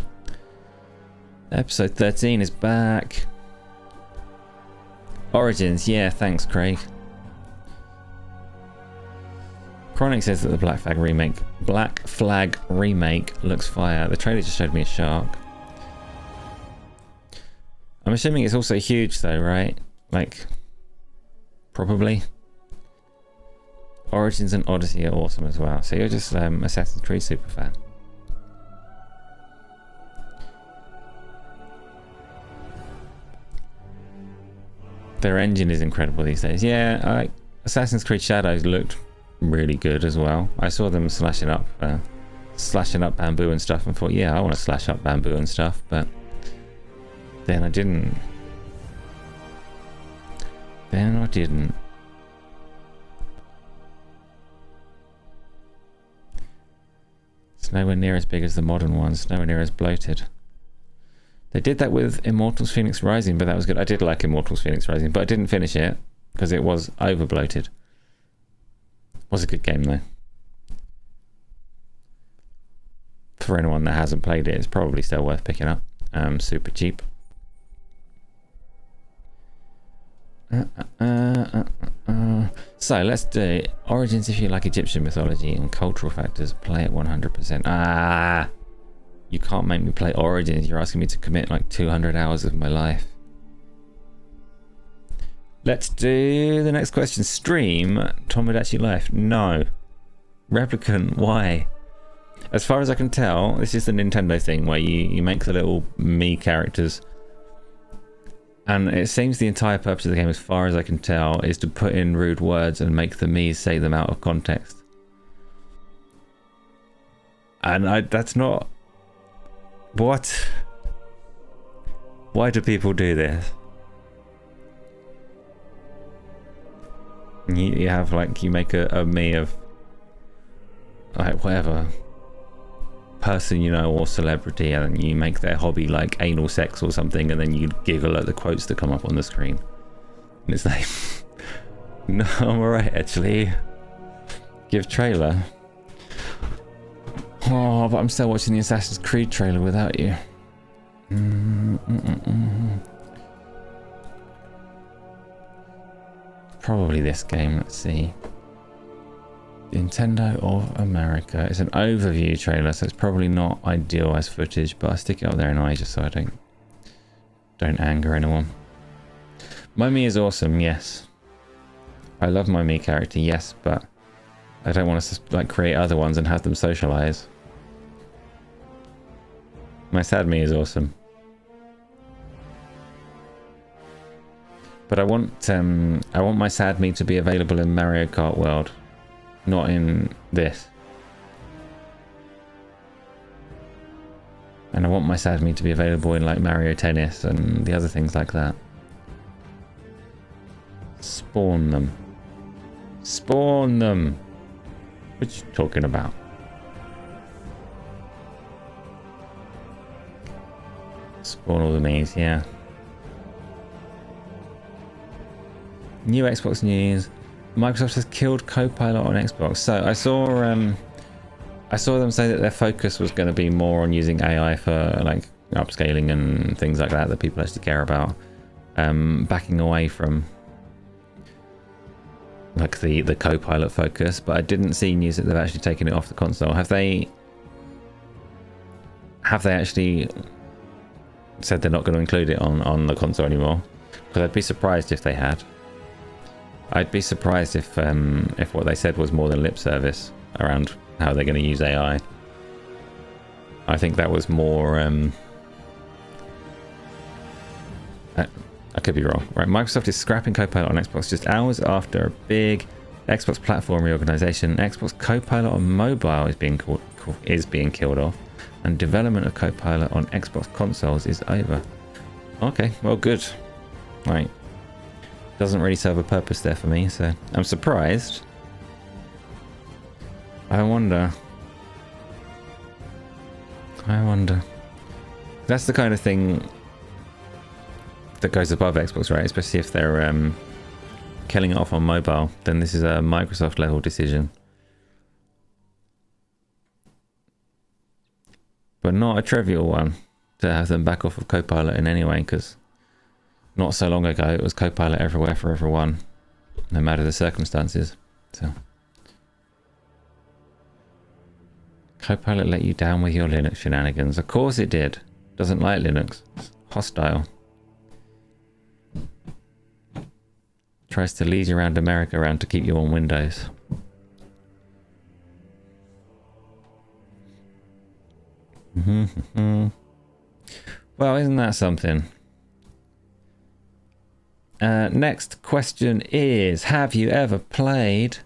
Episode 13 is back. Origins, yeah, thanks, Craig. Chronic says that the Black Flag remake looks fire. The trailer just showed me a shark. I'm assuming it's also huge though, right? Like, probably. Origins and Odyssey are awesome as well. So you're just Assassin's Creed super fan. Their engine is incredible these days. Yeah, Assassin's Creed Shadows looked really good as well. I saw them slashing up bamboo and stuff and thought, yeah, I want to slash up bamboo and stuff, but then I didn't. It's nowhere near as big as the modern ones, nowhere near as bloated. They did that with Immortals Phoenix Rising, but that was good. I did like Immortals Phoenix Rising, but I didn't finish it because it was over bloated. Was a good game though. for anyone that hasn't played it, it's probably still worth picking up. Super cheap. So let's do Origins if you like Egyptian mythology and cultural factors. Play it 100%. You can't make me play Origins. You're asking me to commit like 200 hours of my life. Let's do the next question. Stream Tomodachi Life? No. Replicant? Why? As far as I can tell, this is the Nintendo thing where you make the little me characters, and it seems the entire purpose of the game, as far as I can tell, is to put in rude words and make the me's say them out of context. And that's not... What? Why do people do this? You have like, you make a me of like whatever person you know or celebrity, and you make their hobby like anal sex or something, and then you giggle at the quotes that come up on the screen, and it's like no, I'm alright actually. Give trailer. Oh, but I'm still watching the Assassin's Creed trailer without you. Probably this game. Let's see. Nintendo of America. It's an overview trailer, so it's probably not ideal as footage, but I stick it up there anyway just so I don't anger anyone. My Mii is awesome, yes. I love my Mii character, yes, but I don't want to like create other ones and have them socialize. My sad Mii is awesome. But I want my sad Mii to be available in Mario Kart World, not in this. And I want my sad Mii to be available in like Mario Tennis and the other things like that. Spawn them. Spawn them! What are you talking about? Spawn all the Miis, yeah. New Xbox news. Microsoft has killed Copilot on Xbox. So I saw them say that their focus was going to be more on using AI for like upscaling and things like that people actually care about. Backing away from like the Copilot focus, but I didn't see news that they've actually taken it off the console. Have they actually said they're not going to include it on the console anymore? Because I'd be surprised if they had. I'd be surprised if what they said was more than lip service around how they're going to use AI. I think that was more... I could be wrong. Right, Microsoft is scrapping Copilot on Xbox just hours after a big Xbox platform reorganization. Xbox Copilot on mobile is being killed off, and development of Copilot on Xbox consoles is over. Okay, well, good. Right. Doesn't really serve a purpose there for me, so I'm surprised. I wonder. That's the kind of thing that goes above Xbox, right? Especially if they're killing it off on mobile, then this is a Microsoft level decision. But not a trivial one to have them back off of Copilot in any way, because not so long ago it was Copilot everywhere for everyone, no matter the circumstances. So Copilot let you down with your Linux shenanigans. Of course it did. Doesn't like Linux. It's hostile. Tries to lead you around America around to keep you on Windows. Well, isn't that something? Next question is, have you ever played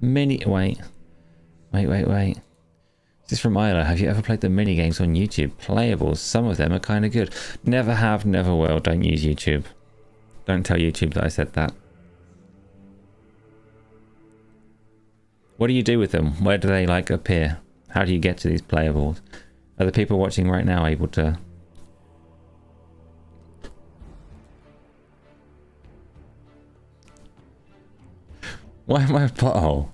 Wait. This is from Isla. Have you ever played the mini games on YouTube? Playables. Some of them are kind of good. Never have, never will. Don't use YouTube. Don't tell YouTube that I said that. What do you do with them? Where do they like appear? How do you get to these playables? Are the people watching right now able to... Why am I a butthole?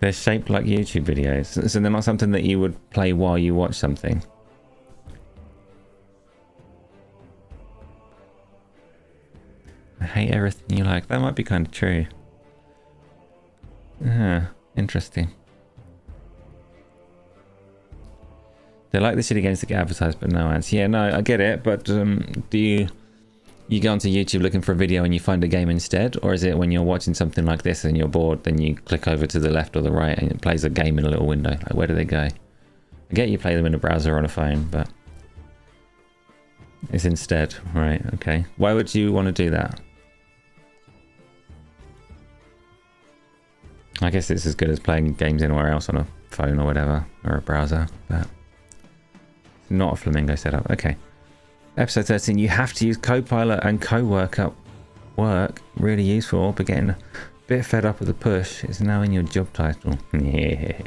They're shaped like YouTube videos, so they're not something that you would play while you watch something. I hate everything you like. That might be kind of true. Interesting. They like the shitty games that get advertised, but no ads. Yeah, no, I get it, but do you go onto YouTube looking for a video and you find a game instead? Or is it when you're watching something like this and you're bored, then you click over to the left or the right and it plays a game in a little window? Like, where do they go? I get you play them in a browser or on a phone, but it's instead. Right, okay. Why would you want to do that? I guess it's as good as playing games anywhere else on a phone or whatever, or a browser, but it's not a Flamingo setup. Okay. Episode 13, you have to use Copilot and co-work up work. Really useful, but getting a bit fed up with the push. It's now in your job title. Yeah.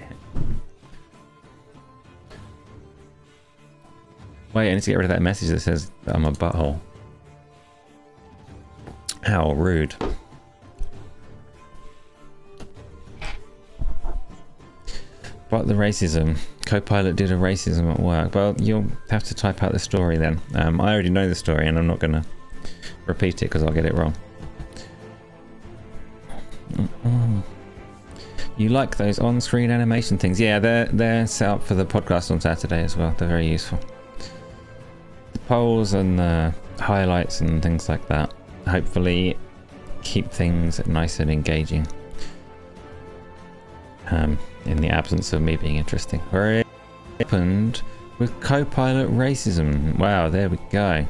Wait, I need to get rid of that message that says that I'm a butthole. How rude. But the racism. Copilot did a racism at work. Well, you'll have to type out the story then. I already know the story and I'm not going to repeat it because I'll get it wrong. You like those on-screen animation things? Yeah, they're set up for the podcast on Saturday as well. They're very useful. The polls and the highlights and things like that hopefully keep things nice and engaging. In the absence of me being interesting. Where it happened with Copilot racism. Wow, there we go.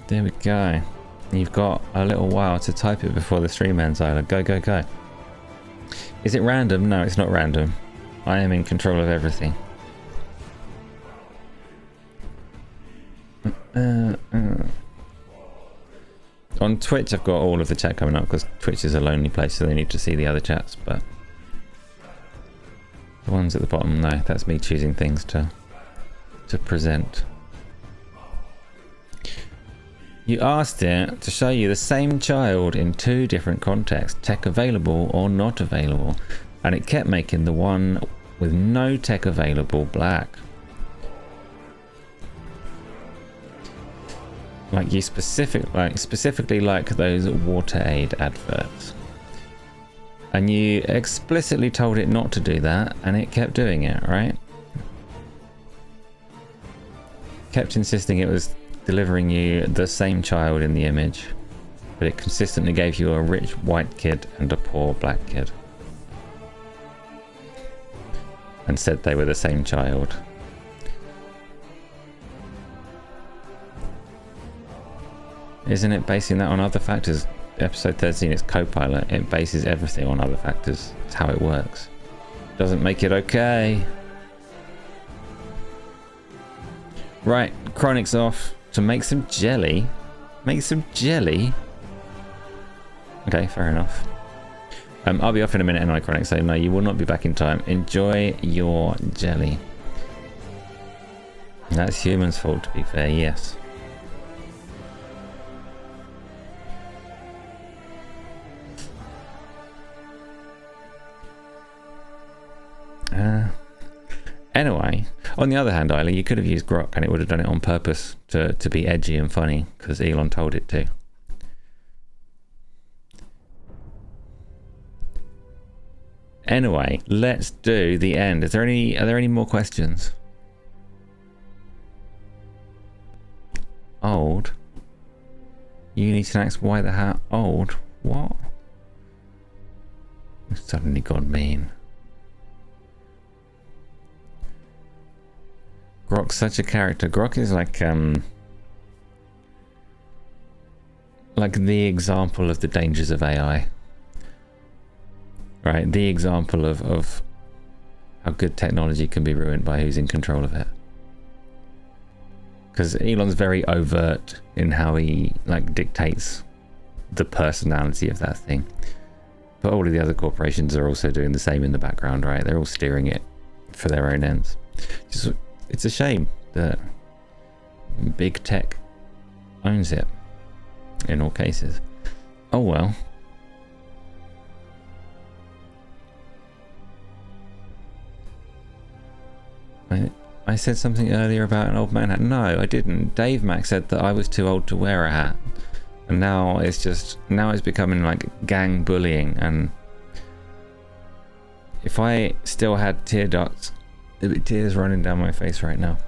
There we go. You've got a little while to type it before the stream ends, Isla. Go, go, go. Is it random? No, it's not random. I am in control of everything. On Twitch, I've got all of the chat coming up because Twitch is a lonely place, so they need to see the other chats, but the ones at the bottom, no, that's me choosing things to present. You asked it to show you the same child in two different contexts, tech available or not available, and it kept making the one with no tech available black. Like you specifically like those WaterAid adverts. And you explicitly told it not to do that, and it kept doing it, right? Kept insisting it was delivering you the same child in the image, but it consistently gave you a rich white kid and a poor black kid. And said they were the same child. Isn't it basing that on other factors? Episode 13 is Copilot. It bases everything on other factors. It's how it works. Doesn't make it okay. Right, Chronic's off to make some jelly. Make some jelly? Okay, fair enough. I'll be off in a minute anyway, Chronic, so no, you will not be back in time. Enjoy your jelly. That's humans' fault, to be fair, yes. Anyway, on the other hand, Isla, you could have used Grok and it would have done it on purpose to be edgy and funny because Elon told it to. Anyway, let's do the end. Are there any more questions? Old? Uni snacks, why the hat? Old? What? You've suddenly gone mean. Grok's such a character. Grok is like the example of the dangers of AI. Right? The example of how good technology can be ruined by who's in control of it. Because Elon's very overt in how he like dictates the personality of that thing. But all of the other corporations are also doing the same in the background, right? They're all steering it for their own ends. It's a shame that big tech owns it in all cases. Oh well. I said something earlier about an old man hat. No, I didn't. Dave Mac said that I was too old to wear a hat. And now it's becoming like gang bullying. And if I still had tear ducts, there'd be tears running down my face right now.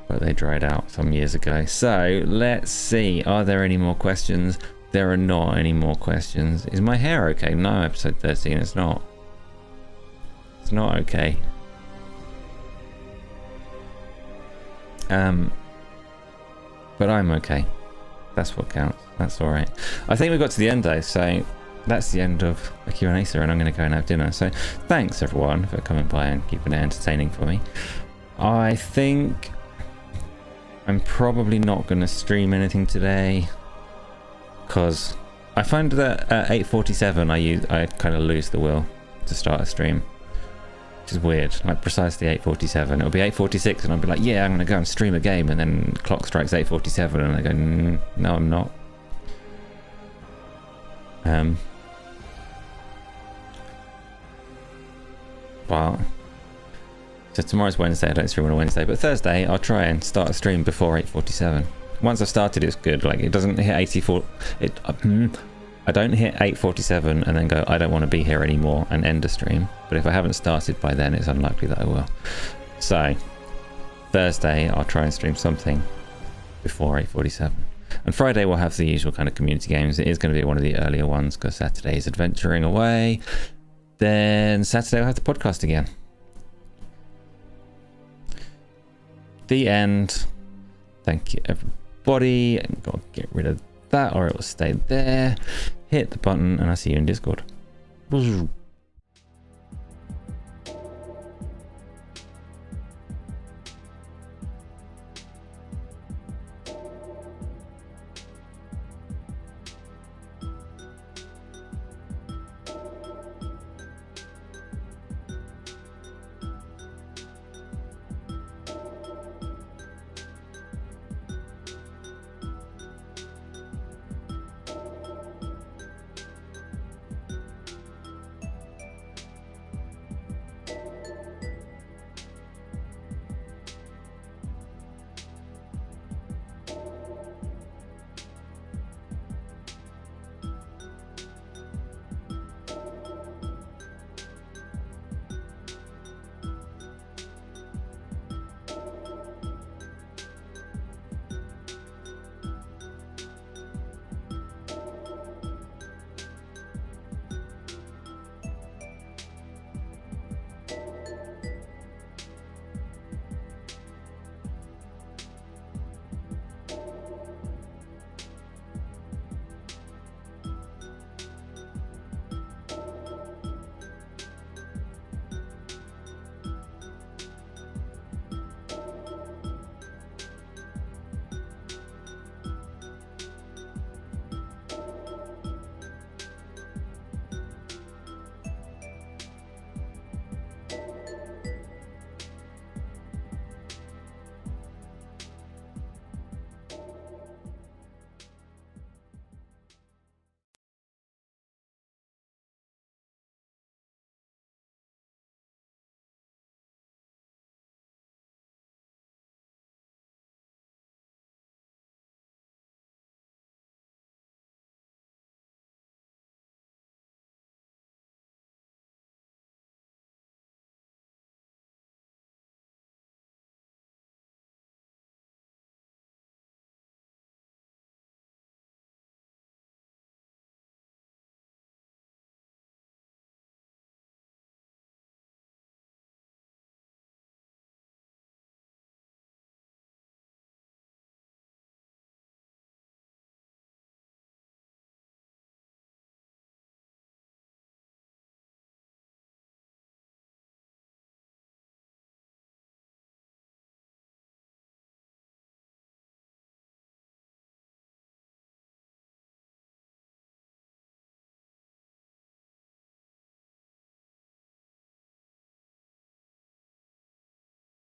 But they dried out some years ago. So let's see. Are there any more questions? There are not any more questions. Is my hair okay? No, episode 13, it's not. It's not okay. But I'm okay. That's what counts. That's all right. I think we got to the end though, so that's the end of a Q&Asa, and I'm going to go and have dinner. So thanks everyone for coming by and keeping it entertaining for me. I think I'm probably not going to stream anything today, because I find that at 8:47 I kind of lose the will to start a stream, which is weird. Like precisely 8:47, it'll be 8:46 and I'll be like, yeah, I'm going to go and stream a game, and then clock strikes 8:47 and I go, no I'm not. But so tomorrow's Wednesday, I don't stream on a Wednesday, but Thursday I'll try and start a stream before 8:47. Once I've started, it's good. Like it doesn't hit 84. I don't hit 8:47 and then go, I don't want to be here anymore, and end a stream. But if I haven't started by then, it's unlikely that I will. So Thursday I'll try and stream something before 8:47. And Friday we'll have the usual kind of community games. It is going to be one of the earlier ones because Saturday is adventuring away. Then Saturday I'll have the podcast again. The end. Thank you everybody. I'm going to get rid of that or it will stay there. Hit the button and I'll see you in Discord.